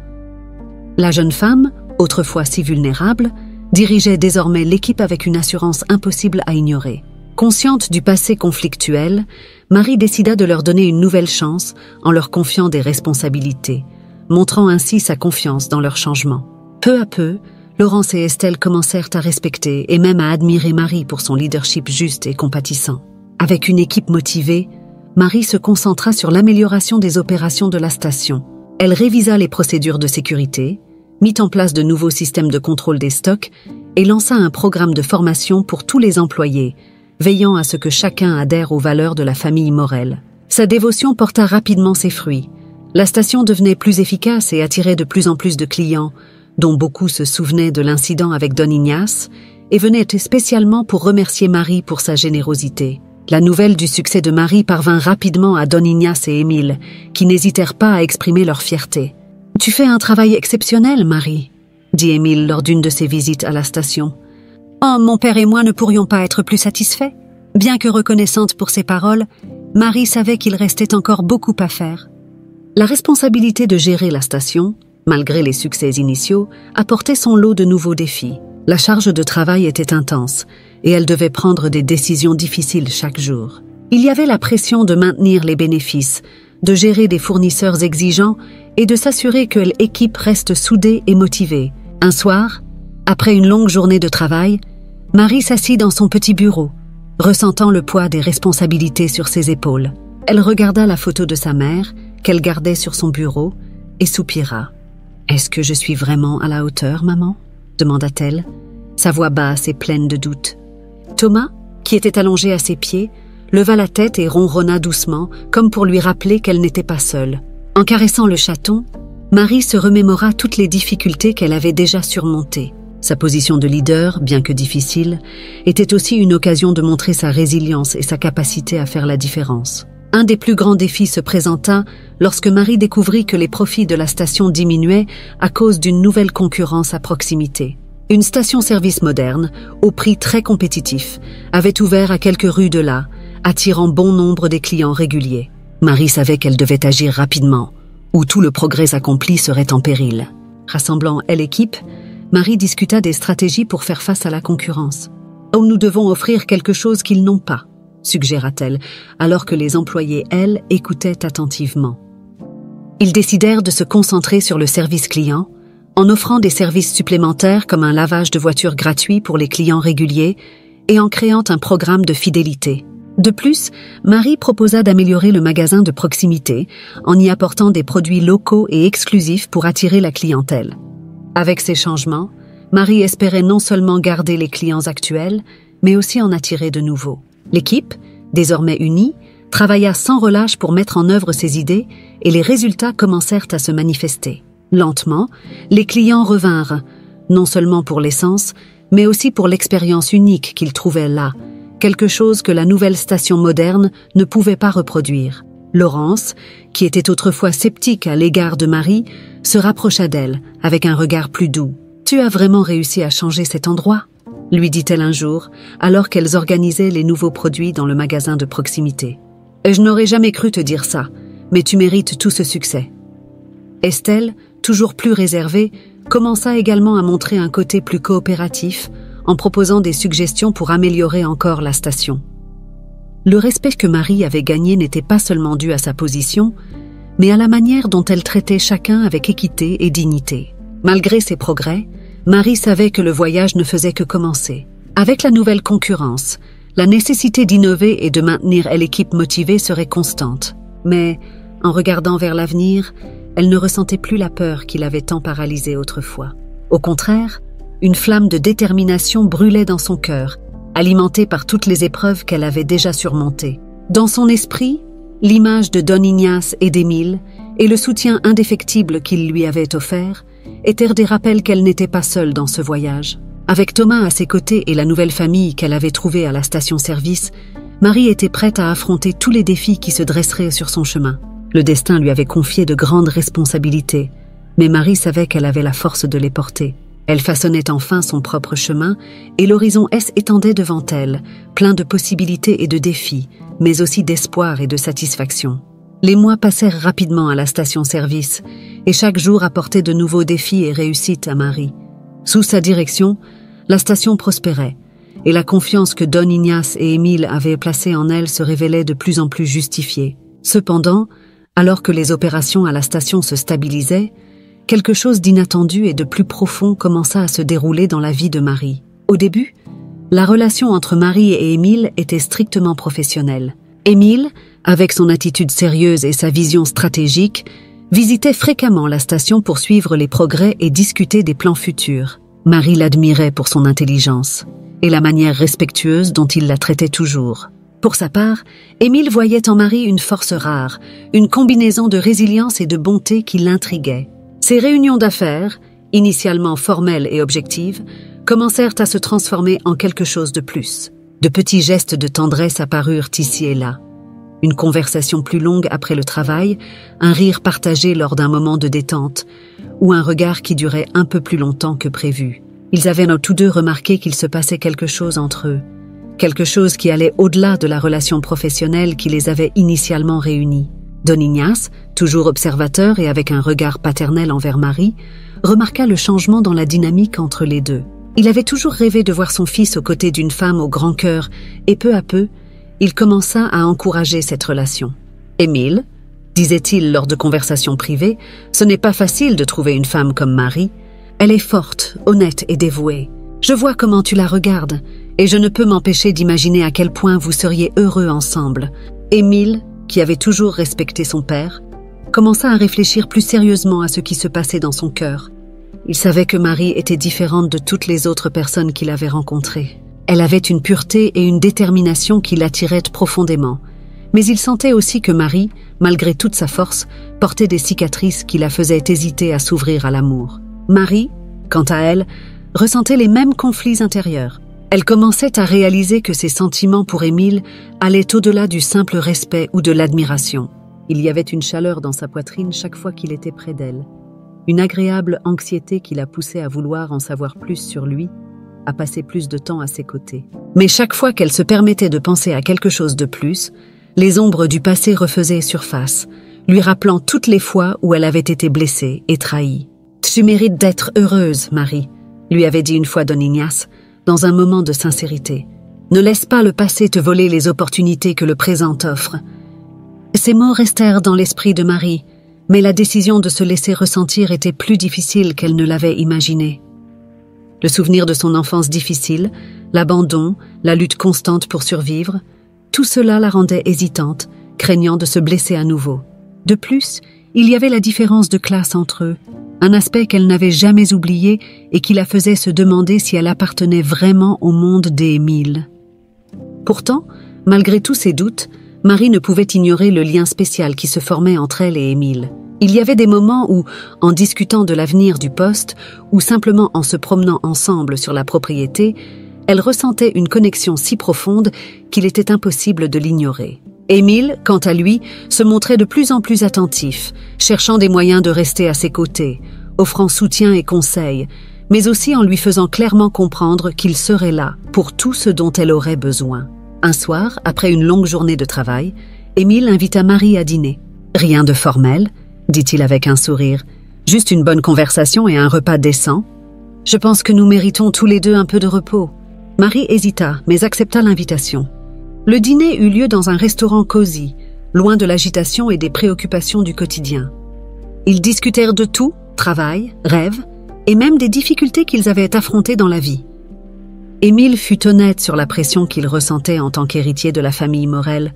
La jeune femme, autrefois si vulnérable, dirigeait désormais l'équipe avec une assurance impossible à ignorer. Consciente du passé conflictuel, Marie décida de leur donner une nouvelle chance en leur confiant des responsabilités, montrant ainsi sa confiance dans leur changement. Peu à peu, Laurence et Estelle commencèrent à respecter et même à admirer Marie pour son leadership juste et compatissant. Avec une équipe motivée, Marie se concentra sur l'amélioration des opérations de la station. Elle révisa les procédures de sécurité, mit en place de nouveaux systèmes de contrôle des stocks et lança un programme de formation pour tous les employés, veillant à ce que chacun adhère aux valeurs de la famille Morel. Sa dévotion porta rapidement ses fruits. La station devenait plus efficace et attirait de plus en plus de clients, dont beaucoup se souvenaient de l'incident avec Don Ignace et venaient spécialement pour remercier Marie pour sa générosité. La nouvelle du succès de Marie parvint rapidement à Don Ignace et Émile, qui n'hésitèrent pas à exprimer leur fierté. « Tu fais un travail exceptionnel, Marie », dit Émile lors d'une de ses visites à la station. « Oh, mon père et moi ne pourrions pas être plus satisfaits. » Bien que reconnaissante pour ses paroles, Marie savait qu'il restait encore beaucoup à faire. La responsabilité de gérer la station, malgré les succès initiaux, apportait son lot de nouveaux défis. La charge de travail était intense, et elle devait prendre des décisions difficiles chaque jour. Il y avait la pression de maintenir les bénéfices, de gérer des fournisseurs exigeants et de s'assurer que l'équipe reste soudée et motivée. Un soir, après une longue journée de travail, Marie s'assit dans son petit bureau, ressentant le poids des responsabilités sur ses épaules. Elle regarda la photo de sa mère, qu'elle gardait sur son bureau, et soupira. « Est-ce que je suis vraiment à la hauteur, maman ?» demanda-t-elle, sa voix basse et pleine de doute. Thomas, qui était allongé à ses pieds, leva la tête et ronronna doucement, comme pour lui rappeler qu'elle n'était pas seule. En caressant le chaton, Marie se remémora toutes les difficultés qu'elle avait déjà surmontées. Sa position de leader, bien que difficile, était aussi une occasion de montrer sa résilience et sa capacité à faire la différence. Un des plus grands défis se présenta lorsque Marie découvrit que les profits de la station diminuaient à cause d'une nouvelle concurrence à proximité. Une station-service moderne, au prix très compétitif, avait ouvert à quelques rues de là, attirant bon nombre des clients réguliers. Marie savait qu'elle devait agir rapidement, ou tout le progrès accompli serait en péril. Rassemblant l'équipe, Marie discuta des stratégies pour faire face à la concurrence. « Oh, nous devons offrir quelque chose qu'ils n'ont pas », suggéra-t-elle, alors que les employés, elles, écoutaient attentivement. Ils décidèrent de se concentrer sur le service client, en offrant des services supplémentaires comme un lavage de voitures gratuit pour les clients réguliers et en créant un programme de fidélité. De plus, Marie proposa d'améliorer le magasin de proximité en y apportant des produits locaux et exclusifs pour attirer la clientèle. Avec ces changements, Marie espérait non seulement garder les clients actuels, mais aussi en attirer de nouveaux. L'équipe, désormais unie, travailla sans relâche pour mettre en œuvre ses idées et les résultats commencèrent à se manifester. Lentement, les clients revinrent, non seulement pour l'essence, mais aussi pour l'expérience unique qu'ils trouvaient là, quelque chose que la nouvelle station moderne ne pouvait pas reproduire. Laurence, qui était autrefois sceptique à l'égard de Marie, se rapprocha d'elle avec un regard plus doux. « Tu as vraiment réussi à changer cet endroit ?» lui dit-elle un jour, alors qu'elles organisaient les nouveaux produits dans le magasin de proximité. « Je n'aurais jamais cru te dire ça, mais tu mérites tout ce succès. » Estelle, toujours plus réservée, commença également à montrer un côté plus coopératif en proposant des suggestions pour améliorer encore la station. Le respect que Marie avait gagné n'était pas seulement dû à sa position, mais à la manière dont elle traitait chacun avec équité et dignité. Malgré ses progrès, Marie savait que le voyage ne faisait que commencer. Avec la nouvelle concurrence, la nécessité d'innover et de maintenir l'équipe motivée serait constante. Mais, en regardant vers l'avenir, elle ne ressentait plus la peur qui l'avait tant paralysée autrefois. Au contraire, une flamme de détermination brûlait dans son cœur, alimentée par toutes les épreuves qu'elle avait déjà surmontées. Dans son esprit, l'image de Don Ignace et d'Émile et le soutien indéfectible qu'ils lui avaient offert étaient des rappels qu'elle n'était pas seule dans ce voyage. Avec Thomas à ses côtés et la nouvelle famille qu'elle avait trouvée à la station-service, Marie était prête à affronter tous les défis qui se dresseraient sur son chemin. Le destin lui avait confié de grandes responsabilités, mais Marie savait qu'elle avait la force de les porter. Elle façonnait enfin son propre chemin et l'horizon s'étendait devant elle, plein de possibilités et de défis, mais aussi d'espoir et de satisfaction. Les mois passèrent rapidement à la station-service et chaque jour apportait de nouveaux défis et réussites à Marie. Sous sa direction, la station prospérait et la confiance que Don Ignace et Émile avaient placée en elle se révélait de plus en plus justifiée. Cependant, Alors que les opérations à la station se stabilisaient, quelque chose d'inattendu et de plus profond commença à se dérouler dans la vie de Marie. Au début, la relation entre Marie et Émile était strictement professionnelle. Émile, avec son attitude sérieuse et sa vision stratégique, visitait fréquemment la station pour suivre les progrès et discuter des plans futurs. Marie l'admirait pour son intelligence et la manière respectueuse dont il la traitait toujours. Pour sa part, Émile voyait en Marie une force rare, une combinaison de résilience et de bonté qui l'intriguait. Ces réunions d'affaires, initialement formelles et objectives, commencèrent à se transformer en quelque chose de plus. De petits gestes de tendresse apparurent ici et là. Une conversation plus longue après le travail, un rire partagé lors d'un moment de détente, ou un regard qui durait un peu plus longtemps que prévu. Ils avaient tous deux remarqué qu'il se passait quelque chose entre eux, quelque chose qui allait au-delà de la relation professionnelle qui les avait initialement réunis. Don Ignace, toujours observateur et avec un regard paternel envers Marie, remarqua le changement dans la dynamique entre les deux. Il avait toujours rêvé de voir son fils aux côtés d'une femme au grand cœur, et peu à peu, il commença à encourager cette relation. « Émile, disait-il lors de conversations privées, ce n'est pas facile de trouver une femme comme Marie. Elle est forte, honnête et dévouée. Je vois comment tu la regardes, et je ne peux m'empêcher d'imaginer à quel point vous seriez heureux ensemble. » Émile, qui avait toujours respecté son père, commença à réfléchir plus sérieusement à ce qui se passait dans son cœur. Il savait que Marie était différente de toutes les autres personnes qu'il avait rencontrées. Elle avait une pureté et une détermination qui l'attiraient profondément. Mais il sentait aussi que Marie, malgré toute sa force, portait des cicatrices qui la faisaient hésiter à s'ouvrir à l'amour. Marie, quant à elle, ressentait les mêmes conflits intérieurs. Elle commençait à réaliser que ses sentiments pour Émile allaient au-delà du simple respect ou de l'admiration. Il y avait une chaleur dans sa poitrine chaque fois qu'il était près d'elle. Une agréable anxiété qui la poussait à vouloir en savoir plus sur lui, à passer plus de temps à ses côtés. Mais chaque fois qu'elle se permettait de penser à quelque chose de plus, les ombres du passé refaisaient surface, lui rappelant toutes les fois où elle avait été blessée et trahie. « Tu mérites d'être heureuse, Marie », lui avait dit une fois Don Ignace, dans un moment de sincérité. « Ne laisse pas le passé te voler les opportunités que le présent t'offre. » Ces mots restèrent dans l'esprit de Marie, mais la décision de se laisser ressentir était plus difficile qu'elle ne l'avait imaginé. Le souvenir de son enfance difficile, l'abandon, la lutte constante pour survivre, tout cela la rendait hésitante, craignant de se blesser à nouveau. De plus, il y avait la différence de classe entre eux, un aspect qu'elle n'avait jamais oublié et qui la faisait se demander si elle appartenait vraiment au monde d'Émile. Pourtant, malgré tous ses doutes, Marie ne pouvait ignorer le lien spécial qui se formait entre elle et Émile. Il y avait des moments où, en discutant de l'avenir du poste, ou simplement en se promenant ensemble sur la propriété, elle ressentait une connexion si profonde qu'il était impossible de l'ignorer. Émile, quant à lui, se montrait de plus en plus attentif, cherchant des moyens de rester à ses côtés, offrant soutien et conseils, mais aussi en lui faisant clairement comprendre qu'il serait là pour tout ce dont elle aurait besoin. Un soir, après une longue journée de travail, Émile invita Marie à dîner. « Rien de formel », dit-il avec un sourire. « Juste une bonne conversation et un repas décent. Je pense que nous méritons tous les deux un peu de repos. » Marie hésita, mais accepta l'invitation. Le dîner eut lieu dans un restaurant cosy, loin de l'agitation et des préoccupations du quotidien. Ils discutèrent de tout, travail, rêves, et même des difficultés qu'ils avaient affrontées dans la vie. Émile fut honnête sur la pression qu'il ressentait en tant qu'héritier de la famille Morel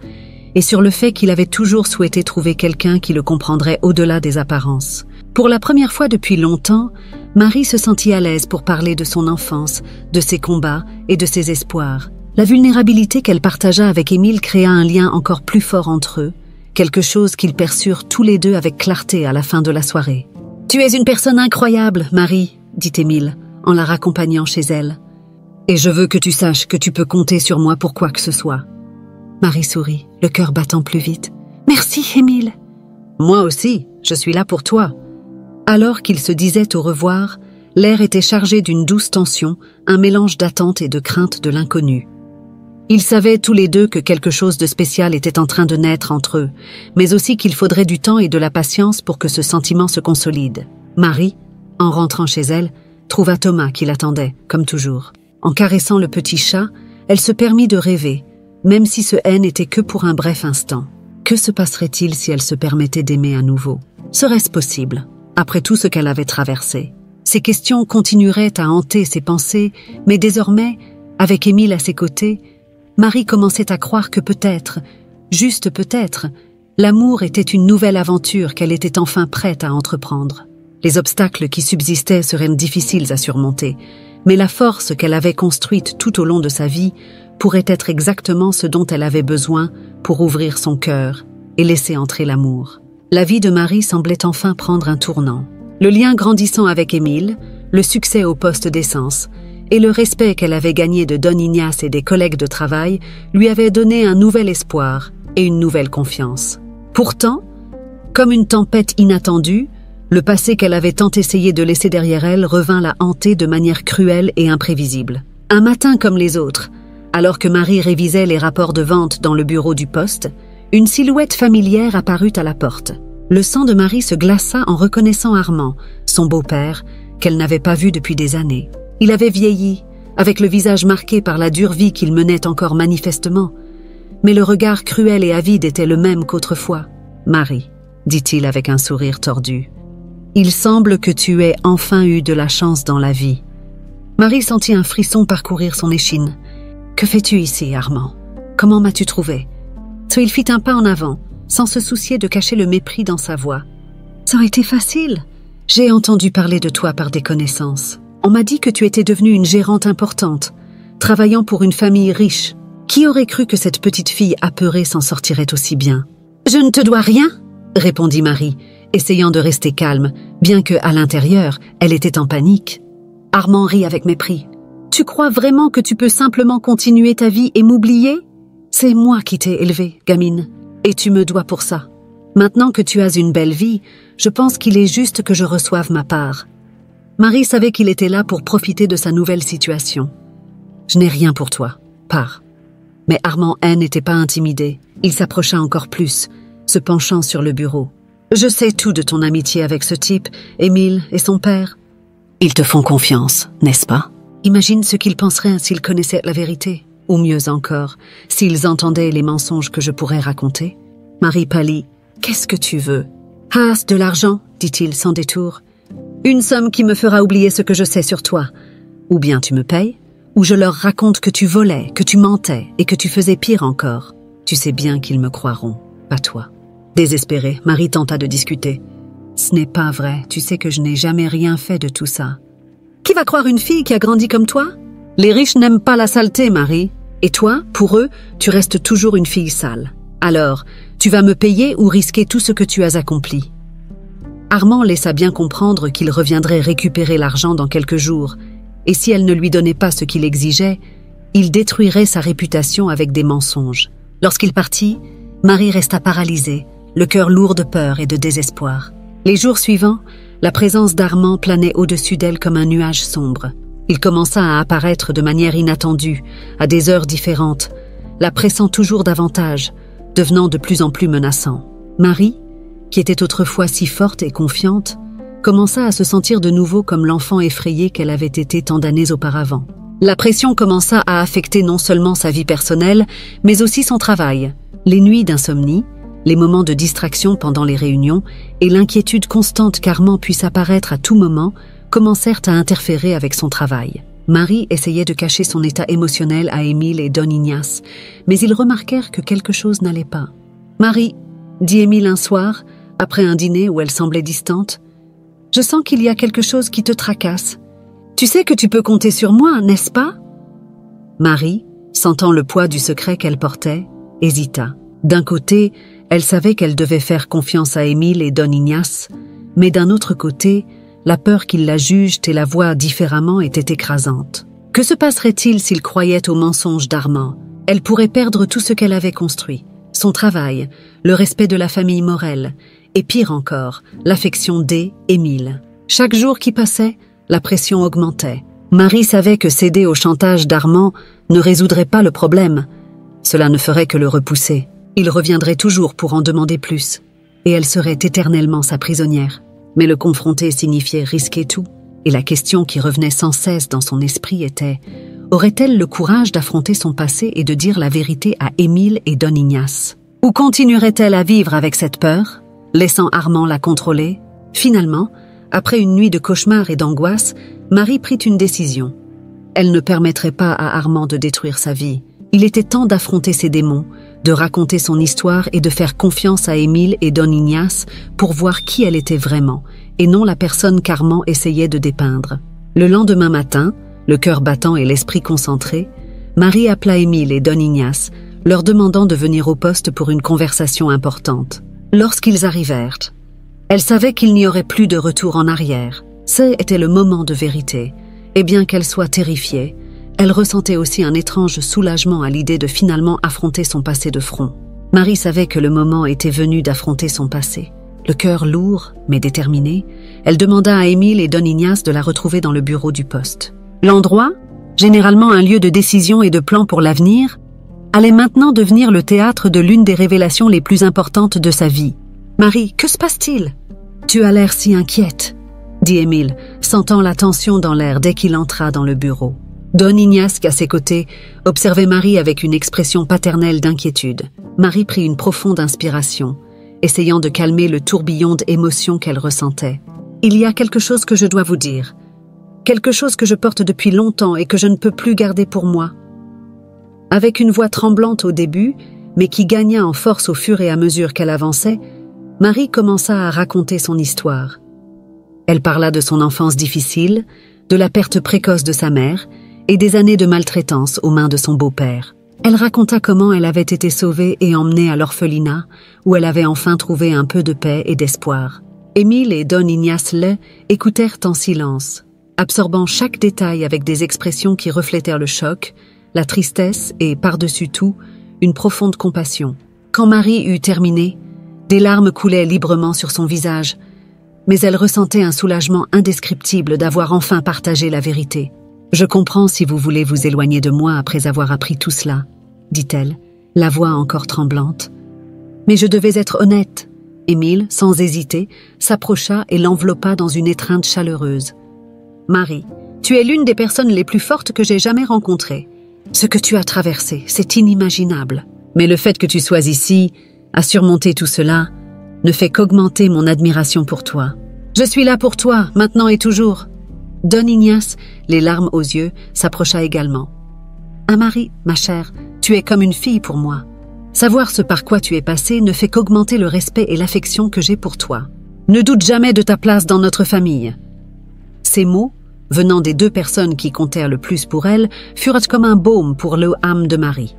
et sur le fait qu'il avait toujours souhaité trouver quelqu'un qui le comprendrait au-delà des apparences. Pour la première fois depuis longtemps, Marie se sentit à l'aise pour parler de son enfance, de ses combats et de ses espoirs. La vulnérabilité qu'elle partagea avec Émile créa un lien encore plus fort entre eux, quelque chose qu'ils perçurent tous les deux avec clarté à la fin de la soirée. « Tu es une personne incroyable, Marie, » dit Émile, en la raccompagnant chez elle. « Et je veux que tu saches que tu peux compter sur moi pour quoi que ce soit. » Marie sourit, le cœur battant plus vite. « Merci, Émile. »« Moi aussi, je suis là pour toi. » Alors qu'ils se disaient au revoir, l'air était chargé d'une douce tension, un mélange d'attente et de crainte de l'inconnu. Ils savaient tous les deux que quelque chose de spécial était en train de naître entre eux, mais aussi qu'il faudrait du temps et de la patience pour que ce sentiment se consolide. Marie, en rentrant chez elle, trouva Thomas qui l'attendait, comme toujours. En caressant le petit chat, elle se permit de rêver, même si ce haine n'était que pour un bref instant. Que se passerait-il si elle se permettait d'aimer à nouveau? Serait-ce possible, après tout ce qu'elle avait traversé? Ces questions continueraient à hanter ses pensées, mais désormais, avec Émile à ses côtés, Marie commençait à croire que peut-être, juste peut-être, l'amour était une nouvelle aventure qu'elle était enfin prête à entreprendre. Les obstacles qui subsistaient seraient difficiles à surmonter, mais la force qu'elle avait construite tout au long de sa vie pourrait être exactement ce dont elle avait besoin pour ouvrir son cœur et laisser entrer l'amour. La vie de Marie semblait enfin prendre un tournant. Le lien grandissant avec Émile, le succès au poste d'essence et le respect qu'elle avait gagné de Don Ignace et des collègues de travail lui avaient donné un nouvel espoir et une nouvelle confiance. Pourtant, comme une tempête inattendue, le passé qu'elle avait tant essayé de laisser derrière elle revint la hanter de manière cruelle et imprévisible. Un matin comme les autres, alors que Marie révisait les rapports de vente dans le bureau du poste, une silhouette familière apparut à la porte. Le sang de Marie se glaça en reconnaissant Armand, son beau-père, qu'elle n'avait pas vu depuis des années. Il avait vieilli, avec le visage marqué par la dure vie qu'il menait encore manifestement, mais le regard cruel et avide était le même qu'autrefois. « Marie, » dit-il avec un sourire tordu, « il semble que tu aies enfin eu de la chance dans la vie. » Marie sentit un frisson parcourir son échine. « Que fais-tu ici, Armand? Comment m'as-tu trouvé ?» Il fit un pas en avant, sans se soucier de cacher le mépris dans sa voix. « Ça a été facile. J'ai entendu parler de toi par des connaissances. On m'a dit que tu étais devenue une gérante importante, travaillant pour une famille riche. Qui aurait cru que cette petite fille apeurée s'en sortirait aussi bien? »« Je ne te dois rien, » répondit Marie, essayant de rester calme, bien que, à l'intérieur, elle était en panique. Armand rit avec mépris. « Tu crois vraiment que tu peux simplement continuer ta vie et m'oublier? C'est moi qui t'ai élevée, gamine, et tu me dois pour ça. Maintenant que tu as une belle vie, je pense qu'il est juste que je reçoive ma part. » Marie savait qu'il était là pour profiter de sa nouvelle situation. « Je n'ai rien pour toi, pars. » Mais Armand N n'était pas intimidé. Il s'approcha encore plus, se penchant sur le bureau. « Je sais tout de ton amitié avec ce type, Émile et son père. Ils te font confiance, n'est-ce pas? Imagine ce qu'ils penseraient s'ils connaissaient la vérité. Ou mieux encore, s'ils entendaient les mensonges que je pourrais raconter. » Marie pâlit. « Qu'est-ce que tu veux? »« Ah, de l'argent, dit-il sans détour. Une somme qui me fera oublier ce que je sais sur toi. Ou bien tu me payes, ou je leur raconte que tu volais, que tu mentais et que tu faisais pire encore. Tu sais bien qu'ils me croiront, pas toi. » Désespérée, Marie tenta de discuter. « Ce n'est pas vrai, tu sais que je n'ai jamais rien fait de tout ça. »« Qui va croire une fille qui a grandi comme toi? Les riches n'aiment pas la saleté, Marie. Et toi, pour eux, tu restes toujours une fille sale. Alors, tu vas me payer ou risquer tout ce que tu as accompli. » Armand laissa bien comprendre qu'il reviendrait récupérer l'argent dans quelques jours, et si elle ne lui donnait pas ce qu'il exigeait, il détruirait sa réputation avec des mensonges. Lorsqu'il partit, Marie resta paralysée, le cœur lourd de peur et de désespoir. Les jours suivants, la présence d'Armand planait au-dessus d'elle comme un nuage sombre. Il commença à apparaître de manière inattendue, à des heures différentes, la pressant toujours davantage, devenant de plus en plus menaçant. Marie, qui était autrefois si forte et confiante, commença à se sentir de nouveau comme l'enfant effrayé qu'elle avait été tant d'années auparavant. La pression commença à affecter non seulement sa vie personnelle, mais aussi son travail. Les nuits d'insomnie, les moments de distraction pendant les réunions et l'inquiétude constante qu'Armand puisse apparaître à tout moment commencèrent à interférer avec son travail. Marie essayait de cacher son état émotionnel à Émile et Don Ignace, mais ils remarquèrent que quelque chose n'allait pas. « Marie, » dit Émile un soir, après un dîner où elle semblait distante, « je sens qu'il y a quelque chose qui te tracasse. Tu sais que tu peux compter sur moi, n'est-ce pas ?» Marie, sentant le poids du secret qu'elle portait, hésita. D'un côté, elle savait qu'elle devait faire confiance à Émile et Don Ignace, mais d'un autre côté, la peur qu'ils la jugent et la voient différemment était écrasante. Que se passerait-il s'ils croyaient aux mensonges d'Armand? Elle pourrait perdre tout ce qu'elle avait construit, son travail, le respect de la famille Morel, et pire encore, l'affection d'Émile. Chaque jour qui passait, la pression augmentait. Marie savait que céder au chantage d'Armand ne résoudrait pas le problème. Cela ne ferait que le repousser. Il reviendrait toujours pour en demander plus, et elle serait éternellement sa prisonnière. Mais le confronter signifiait risquer tout, et la question qui revenait sans cesse dans son esprit était « Aurait-elle le courage d'affronter son passé et de dire la vérité à Émile et Don Ignace ?» Ou continuerait-elle à vivre avec cette peur, laissant Armand la contrôler? Finalement, après une nuit de cauchemars et d'angoisse, Marie prit une décision. Elle ne permettrait pas à Armand de détruire sa vie. Il était temps d'affronter ses démons, de raconter son histoire et de faire confiance à Émile et Don Ignace pour voir qui elle était vraiment, et non la personne qu'Armand essayait de dépeindre. Le lendemain matin, le cœur battant et l'esprit concentré, Marie appela Émile et Don Ignace, leur demandant de venir au poste pour une conversation importante. Lorsqu'ils arrivèrent, elle savait qu'il n'y aurait plus de retour en arrière. Ce était le moment de vérité, et bien qu'elle soit terrifiée, elle ressentait aussi un étrange soulagement à l'idée de finalement affronter son passé de front. Marie savait que le moment était venu d'affronter son passé. Le cœur lourd, mais déterminé, elle demanda à Émile et Don Ignace de la retrouver dans le bureau du poste. L'endroit, généralement un lieu de décision et de plan pour l'avenir, allait maintenant devenir le théâtre de l'une des révélations les plus importantes de sa vie. « Marie, que se passe-t-il? Tu as l'air si inquiète, » dit Émile, sentant la tension dans l'air dès qu'il entra dans le bureau. Don Ignace, à ses côtés, observait Marie avec une expression paternelle d'inquiétude. Marie prit une profonde inspiration, essayant de calmer le tourbillon d'émotions qu'elle ressentait. « Il y a quelque chose que je dois vous dire. Quelque chose que je porte depuis longtemps et que je ne peux plus garder pour moi. » Avec une voix tremblante au début, mais qui gagna en force au fur et à mesure qu'elle avançait, Marie commença à raconter son histoire. Elle parla de son enfance difficile, de la perte précoce de sa mère et des années de maltraitance aux mains de son beau-père. Elle raconta comment elle avait été sauvée et emmenée à l'orphelinat, où elle avait enfin trouvé un peu de paix et d'espoir. Émile et Don Ignace écoutèrent en silence, absorbant chaque détail avec des expressions qui reflétèrent le choc, la tristesse et, par-dessus tout, une profonde compassion. Quand Marie eut terminé, des larmes coulaient librement sur son visage, mais elle ressentait un soulagement indescriptible d'avoir enfin partagé la vérité. « Je comprends si vous voulez vous éloigner de moi après avoir appris tout cela, » dit-elle, la voix encore tremblante. « Mais je devais être honnête. » Émile, sans hésiter, s'approcha et l'enveloppa dans une étreinte chaleureuse. « Marie, tu es l'une des personnes les plus fortes que j'ai jamais rencontrées. Ce que tu as traversé, c'est inimaginable. Mais le fait que tu sois ici, à surmonter tout cela, ne fait qu'augmenter mon admiration pour toi. Je suis là pour toi, maintenant et toujours. » Don Ignace, les larmes aux yeux, s'approcha également. « Ah Marie, ma chère, tu es comme une fille pour moi. Savoir ce par quoi tu es passée ne fait qu'augmenter le respect et l'affection que j'ai pour toi. Ne doute jamais de ta place dans notre famille. » Ces mots, venant des deux personnes qui comptèrent le plus pour elle, furent comme un baume pour l'âme de Marie.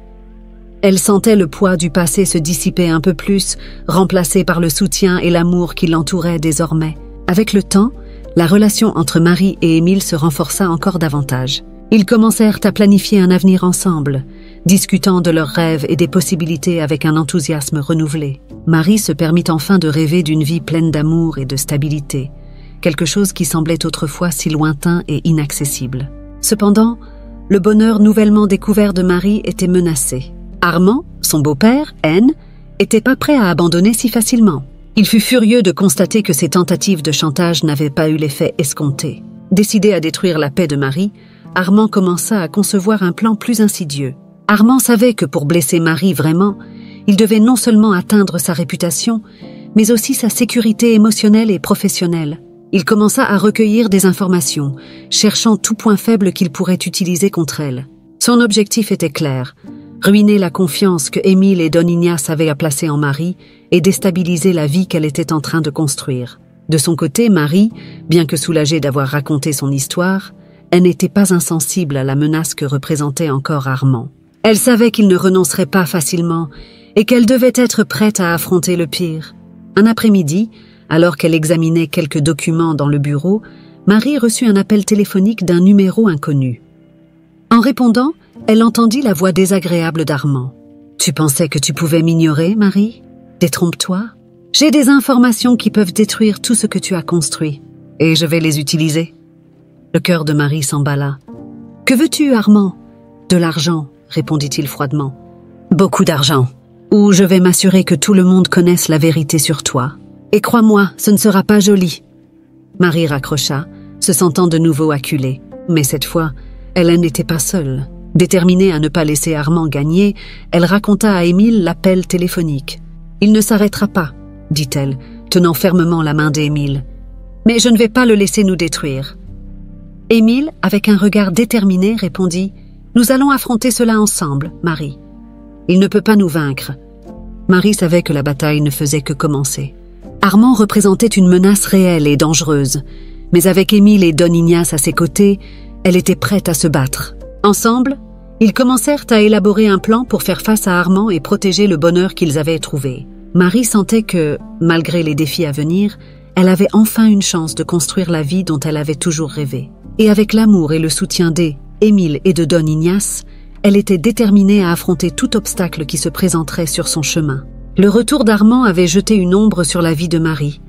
Elle sentait le poids du passé se dissiper un peu plus, remplacé par le soutien et l'amour qui l'entouraient désormais. Avec le temps, la relation entre Marie et Émile se renforça encore davantage. Ils commencèrent à planifier un avenir ensemble, discutant de leurs rêves et des possibilités avec un enthousiasme renouvelé. Marie se permit enfin de rêver d'une vie pleine d'amour et de stabilité, quelque chose qui semblait autrefois si lointain et inaccessible. Cependant, le bonheur nouvellement découvert de Marie était menacé. Armand, son beau-père, n'était pas prêt à abandonner si facilement. Il fut furieux de constater que ses tentatives de chantage n'avaient pas eu l'effet escompté. Décidé à détruire la paix de Marie, Armand commença à concevoir un plan plus insidieux. Armand savait que pour blesser Marie vraiment, il devait non seulement atteindre sa réputation, mais aussi sa sécurité émotionnelle et professionnelle. Il commença à recueillir des informations, cherchant tout point faible qu'il pourrait utiliser contre elle. Son objectif était clair: ruiner la confiance que Émile et Don Ignace avaient à placer en Marie et déstabiliser la vie qu'elle était en train de construire. De son côté, Marie, bien que soulagée d'avoir raconté son histoire, elle n'était pas insensible à la menace que représentait encore Armand. Elle savait qu'il ne renoncerait pas facilement et qu'elle devait être prête à affronter le pire. Un après-midi, alors qu'elle examinait quelques documents dans le bureau, Marie reçut un appel téléphonique d'un numéro inconnu. En répondant, elle entendit la voix désagréable d'Armand. « Tu pensais que tu pouvais m'ignorer, Marie? Détrompe-toi. J'ai des informations qui peuvent détruire tout ce que tu as construit, et je vais les utiliser. » Le cœur de Marie s'emballa. « Que veux-tu, Armand? »« De l'argent, » répondit-il froidement. « Beaucoup d'argent, ou je vais m'assurer que tout le monde connaisse la vérité sur toi. Et crois-moi, ce ne sera pas joli. » Marie raccrocha, se sentant de nouveau acculée. Mais cette fois, elle n'était pas seule. Déterminée à ne pas laisser Armand gagner, elle raconta à Émile l'appel téléphonique. « Il ne s'arrêtera pas », dit-elle, tenant fermement la main d'Émile. « Mais je ne vais pas le laisser nous détruire. » Émile, avec un regard déterminé, répondit « Nous allons affronter cela ensemble, Marie. Il ne peut pas nous vaincre. » Marie savait que la bataille ne faisait que commencer. Armand représentait une menace réelle et dangereuse, mais avec Émile et Don Ignace à ses côtés, elle était prête à se battre. Ensemble, ils commencèrent à élaborer un plan pour faire face à Armand et protéger le bonheur qu'ils avaient trouvé. Marie sentait que, malgré les défis à venir, elle avait enfin une chance de construire la vie dont elle avait toujours rêvé. Et avec l'amour et le soutien d'Émile et de Don Ignace, elle était déterminée à affronter tout obstacle qui se présenterait sur son chemin. Le retour d'Armand avait jeté une ombre sur la vie de Marie,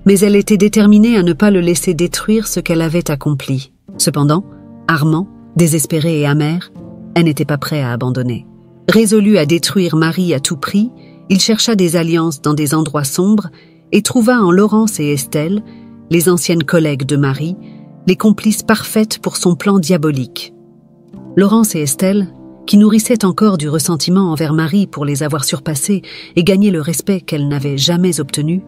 mais elle était déterminée à ne pas le laisser détruire ce qu'elle avait accompli. Cependant, Armand, désespéré et amer, elle n'était pas prêt à abandonner. Résolu à détruire Marie à tout prix, il chercha des alliances dans des endroits sombres et trouva en Laurence et Estelle, les anciennes collègues de Marie, les complices parfaites pour son plan diabolique. Laurence et Estelle, qui nourrissaient encore du ressentiment envers Marie pour les avoir surpassées et gagner le respect qu'elle n'avait jamais obtenu,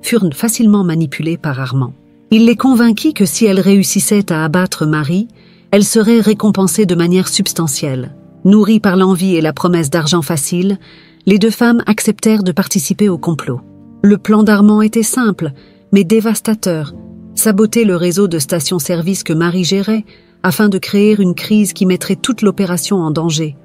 furent facilement manipulées par Armand. Il les convainquit que si elles réussissaient à abattre Marie, elles seraient récompensées de manière substantielle. Nourries par l'envie et la promesse d'argent facile, les deux femmes acceptèrent de participer au complot. Le plan d'Armand était simple, mais dévastateur, saboter le réseau de stations-service que Marie gérait afin de créer une crise qui mettrait toute l'opération en danger.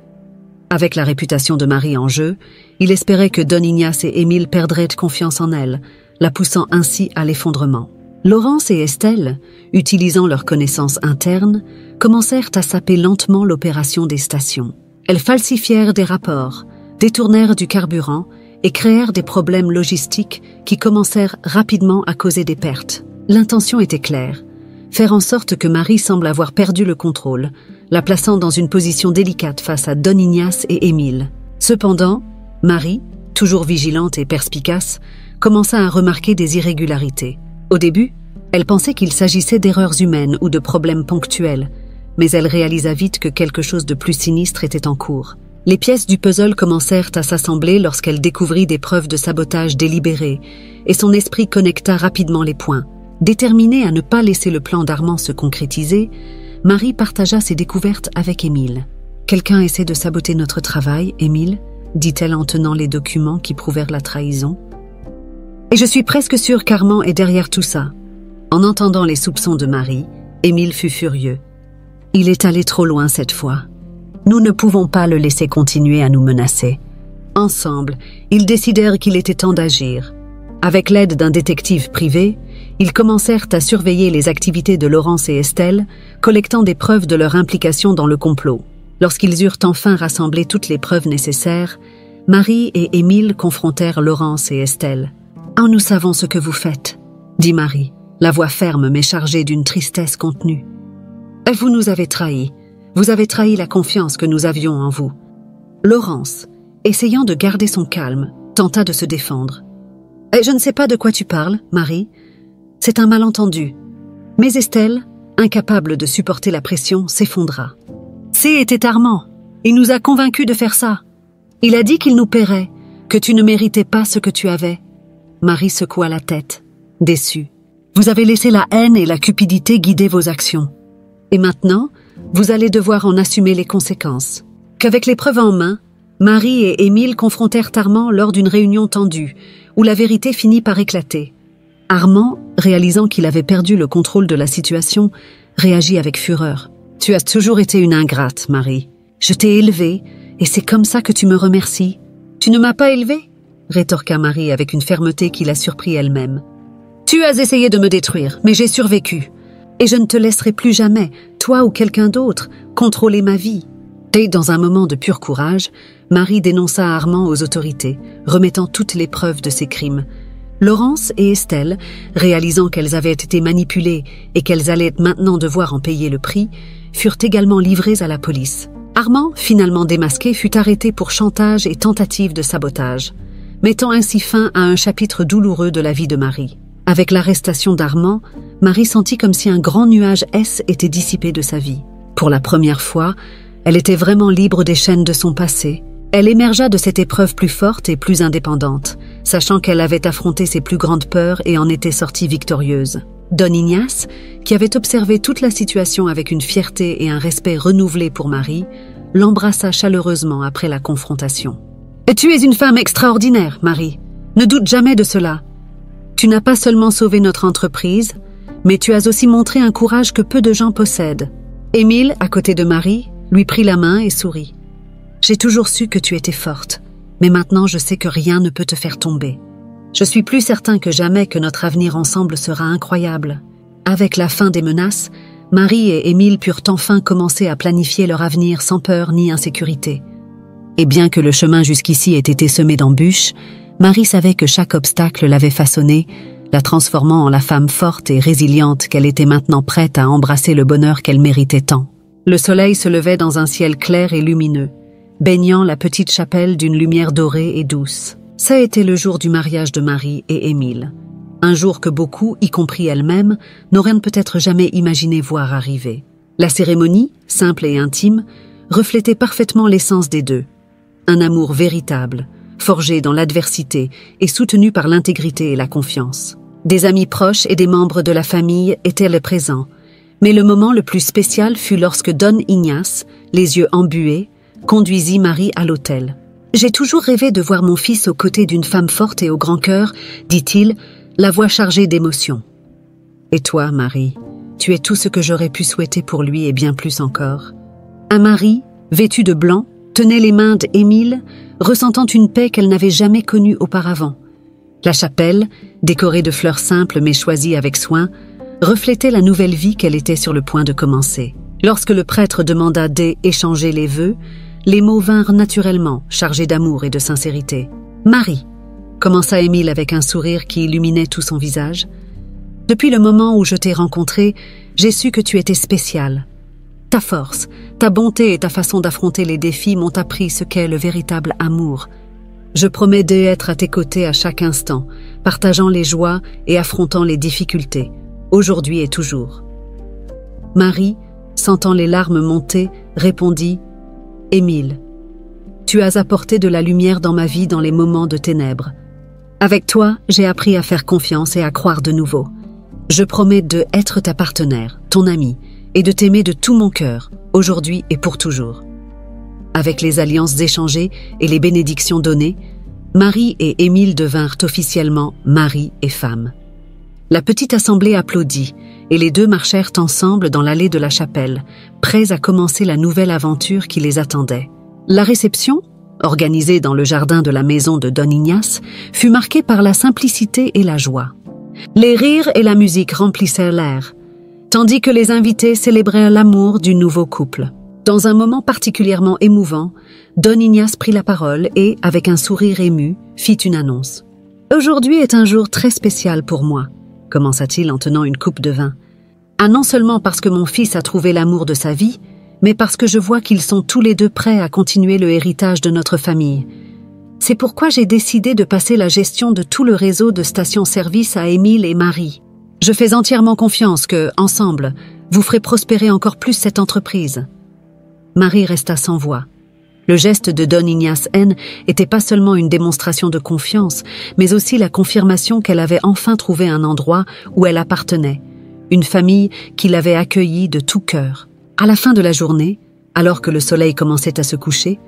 Avec la réputation de Marie en jeu, il espérait que Don Ignace et Émile perdraient confiance en elle, la poussant ainsi à l'effondrement. Laurence et Estelle, utilisant leurs connaissances internes, commencèrent à saper lentement l'opération des stations. Elles falsifièrent des rapports, détournèrent du carburant et créèrent des problèmes logistiques qui commencèrent rapidement à causer des pertes. L'intention était claire, faire en sorte que Marie semble avoir perdu le contrôle, la plaçant dans une position délicate face à Don Ignace et Émile. Cependant, Marie, toujours vigilante et perspicace, commença à remarquer des irrégularités. Au début, elle pensait qu'il s'agissait d'erreurs humaines ou de problèmes ponctuels, mais elle réalisa vite que quelque chose de plus sinistre était en cours. Les pièces du puzzle commencèrent à s'assembler lorsqu'elle découvrit des preuves de sabotage délibéré, et son esprit connecta rapidement les points. Déterminée à ne pas laisser le plan d'Armand se concrétiser, Marie partagea ses découvertes avec Émile. « Quelqu'un essaie de saboter notre travail, Émile ?» dit-elle en tenant les documents qui prouvèrent la trahison. « Et je suis presque sûre qu'Armand est derrière tout ça. » En entendant les soupçons de Marie, Émile fut furieux. « Il est allé trop loin cette fois. Nous ne pouvons pas le laisser continuer à nous menacer. » Ensemble, ils décidèrent qu'il était temps d'agir. Avec l'aide d'un détective privé, ils commencèrent à surveiller les activités de Laurence et Estelle, collectant des preuves de leur implication dans le complot. Lorsqu'ils eurent enfin rassemblé toutes les preuves nécessaires, Marie et Émile confrontèrent Laurence et Estelle. « Oh, nous savons ce que vous faites, » dit Marie, la voix ferme mais chargée d'une tristesse contenue. « Vous nous avez trahis. Vous avez trahi la confiance que nous avions en vous. » Laurence, essayant de garder son calme, tenta de se défendre. « Je ne sais pas de quoi tu parles, Marie. C'est un malentendu. » Mais Estelle, incapable de supporter la pression, s'effondra. « C était Armand. Il nous a convaincus de faire ça. Il a dit qu'il nous paierait, que tu ne méritais pas ce que tu avais. » Marie secoua la tête, déçue. « Vous avez laissé la haine et la cupidité guider vos actions. Et maintenant, vous allez devoir en assumer les conséquences. » Qu'avec les preuves en main, Marie et Émile confrontèrent Armand lors d'une réunion tendue, où la vérité finit par éclater. Armand, réalisant qu'il avait perdu le contrôle de la situation, réagit avec fureur. « Tu as toujours été une ingrate, Marie. Je t'ai élevée, et c'est comme ça que tu me remercies. »« Tu ne m'as pas élevée ?» rétorqua Marie avec une fermeté qui la surprit elle-même. « Tu as essayé de me détruire, mais j'ai survécu. Et je ne te laisserai plus jamais, toi ou quelqu'un d'autre, contrôler ma vie. » Et dans un moment de pur courage, Marie dénonça Armand aux autorités, remettant toutes les preuves de ses crimes. Laurence et Estelle, réalisant qu'elles avaient été manipulées et qu'elles allaient maintenant devoir en payer le prix, furent également livrées à la police. Armand, finalement démasqué, fut arrêté pour chantage et tentative de sabotage, mettant ainsi fin à un chapitre douloureux de la vie de Marie. Avec l'arrestation d'Armand, Marie sentit comme si un grand nuage était dissipé de sa vie. Pour la première fois, Elle était vraiment libre des chaînes de son passé. Elle émergea de cette épreuve plus forte et plus indépendante, sachant qu'elle avait affronté ses plus grandes peurs et en était sortie victorieuse. Don Ignace, qui avait observé toute la situation avec une fierté et un respect renouvelés pour Marie, l'embrassa chaleureusement après la confrontation. « Tu es une femme extraordinaire, Marie. Ne doute jamais de cela. Tu n'as pas seulement sauvé notre entreprise, mais tu as aussi montré un courage que peu de gens possèdent. » Émile, à côté de Marie, lui prit la main et sourit. « J'ai toujours su que tu étais forte, mais maintenant je sais que rien ne peut te faire tomber. Je suis plus certain que jamais que notre avenir ensemble sera incroyable. » Avec la fin des menaces, Marie et Émile purent enfin commencer à planifier leur avenir sans peur ni insécurité. Et bien que le chemin jusqu'ici ait été semé d'embûches, Marie savait que chaque obstacle l'avait façonnée, la transformant en la femme forte et résiliente qu'elle était maintenant prête à embrasser le bonheur qu'elle méritait tant. Le soleil se levait dans un ciel clair et lumineux, baignant la petite chapelle d'une lumière dorée et douce. Ça était le jour du mariage de Marie et Émile. Un jour que beaucoup, y compris elle-même, n'auraient peut-être jamais imaginé voir arriver. La cérémonie, simple et intime, reflétait parfaitement l'essence des deux. Un amour véritable, forgé dans l'adversité et soutenu par l'intégrité et la confiance. Des amis proches et des membres de la famille étaient les présents, mais le moment le plus spécial fut lorsque Don Ignace, les yeux embués, conduisit Marie à l'autel. « J'ai toujours rêvé de voir mon fils aux côtés d'une femme forte et au grand cœur, dit-il, la voix chargée d'émotion. Et toi, Marie, tu es tout ce que j'aurais pu souhaiter pour lui et bien plus encore. » Un mari, vêtu de blanc, tenait les mains d'Émile, ressentant une paix qu'elle n'avait jamais connue auparavant. La chapelle, décorée de fleurs simples mais choisies avec soin, reflétait la nouvelle vie qu'elle était sur le point de commencer. Lorsque le prêtre demanda d'échanger les vœux, les mots vinrent naturellement, chargés d'amour et de sincérité. « Marie », commença Émile avec un sourire qui illuminait tout son visage, « depuis le moment où je t'ai rencontrée, j'ai su que tu étais spéciale. Ta force, ta bonté et ta façon d'affronter les défis m'ont appris ce qu'est le véritable amour. Je promets d'être à tes côtés à chaque instant, partageant les joies et affrontant les difficultés, aujourd'hui et toujours. » Marie, sentant les larmes monter, répondit « Émile, tu as apporté de la lumière dans ma vie dans les moments de ténèbres. Avec toi, j'ai appris à faire confiance et à croire de nouveau. Je promets d'être ta partenaire, ton amie, et de t'aimer de tout mon cœur, aujourd'hui et pour toujours. » Avec les alliances échangées et les bénédictions données, Marie et Émile devinrent officiellement mari et femme. La petite assemblée applaudit, et les deux marchèrent ensemble dans l'allée de la chapelle, prêts à commencer la nouvelle aventure qui les attendait. La réception, organisée dans le jardin de la maison de Don Ignace, fut marquée par la simplicité et la joie. Les rires et la musique remplissèrent l'air, tandis que les invités célébrèrent l'amour du nouveau couple. Dans un moment particulièrement émouvant, Don Ignace prit la parole et, avec un sourire ému, fit une annonce. « Aujourd'hui est un jour très spécial pour moi, » commença-t-il en tenant une coupe de vin. « Ah, non seulement parce que mon fils a trouvé l'amour de sa vie, mais parce que je vois qu'ils sont tous les deux prêts à continuer le héritage de notre famille. C'est pourquoi j'ai décidé de passer la gestion de tout le réseau de stations-service à Émile et Marie. Je fais entièrement confiance que, ensemble, vous ferez prospérer encore plus cette entreprise. » Marie resta sans voix. Le geste de Don Ignace N était pas seulement une démonstration de confiance, mais aussi la confirmation qu'elle avait enfin trouvé un endroit où elle appartenait, une famille qui l'avait accueillie de tout cœur. À la fin de la journée, alors que le soleil commençait à se coucher,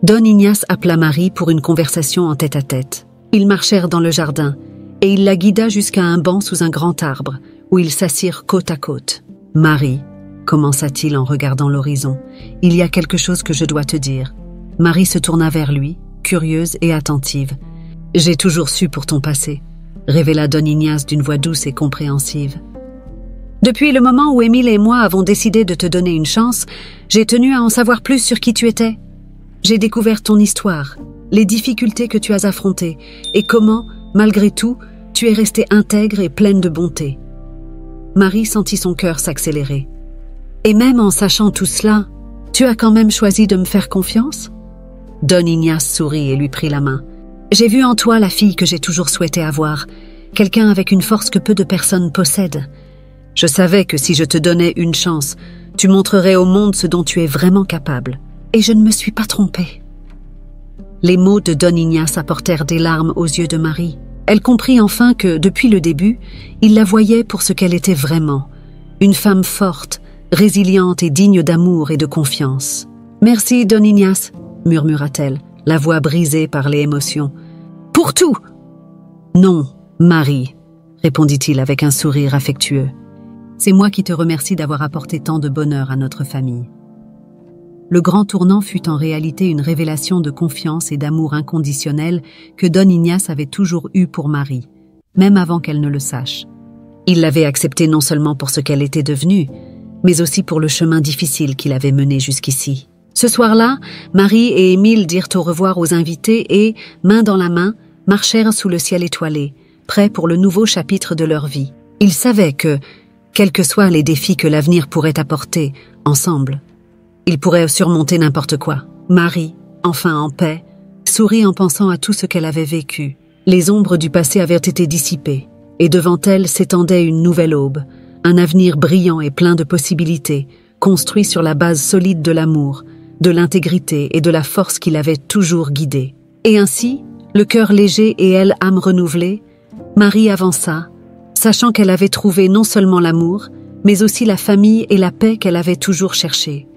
Don Ignace appela Marie pour une conversation en tête-à-tête. Ils marchèrent dans le jardin, et il la guida jusqu'à un banc sous un grand arbre, où ils s'assirent côte à côte. « Marie, » commença-t-il en regardant l'horizon, « il y a quelque chose que je dois te dire. » Marie se tourna vers lui, curieuse et attentive. « J'ai toujours su pour ton passé, » révéla Don Ignace d'une voix douce et compréhensive. « Depuis le moment où Émile et moi avons décidé de te donner une chance, j'ai tenu à en savoir plus sur qui tu étais. J'ai découvert ton histoire, les difficultés que tu as affrontées et comment, malgré tout, tu es restée intègre et pleine de bonté. » Marie sentit son cœur s'accélérer. « Et même en sachant tout cela, tu as quand même choisi de me faire confiance ?» Don Ignace sourit et lui prit la main. « J'ai vu en toi la fille que j'ai toujours souhaité avoir, quelqu'un avec une force que peu de personnes possèdent. Je savais que si je te donnais une chance, tu montrerais au monde ce dont tu es vraiment capable. Et je ne me suis pas trompée. » Les mots de Don Ignace apportèrent des larmes aux yeux de Marie. Elle comprit enfin que, depuis le début, il la voyait pour ce qu'elle était vraiment, une femme forte, résiliente et digne d'amour et de confiance. « Merci, Don Ignace, » murmura-t-elle, la voix brisée par les émotions. « Pour tout !»« Non, Marie, » répondit-il avec un sourire affectueux. « C'est moi qui te remercie d'avoir apporté tant de bonheur à notre famille. » Le grand tournant fut en réalité une révélation de confiance et d'amour inconditionnel que Don Ignace avait toujours eu pour Marie, même avant qu'elle ne le sache. Il l'avait acceptée non seulement pour ce qu'elle était devenue, mais aussi pour le chemin difficile qu'il avait mené jusqu'ici. Ce soir-là, Marie et Émile dirent au revoir aux invités et, main dans la main, marchèrent sous le ciel étoilé, prêts pour le nouveau chapitre de leur vie. Ils savaient que, quels que soient les défis que l'avenir pourrait apporter, ensemble, ils pourraient surmonter n'importe quoi. Marie, enfin en paix, sourit en pensant à tout ce qu'elle avait vécu. Les ombres du passé avaient été dissipées, et devant elle s'étendait une nouvelle aube, un avenir brillant et plein de possibilités, construit sur la base solide de l'amour, de l'intégrité et de la force qui l'avait toujours guidée. Et ainsi, le cœur léger et elle âme renouvelée, Marie avança, sachant qu'elle avait trouvé non seulement l'amour, mais aussi la famille et la paix qu'elle avait toujours cherchée.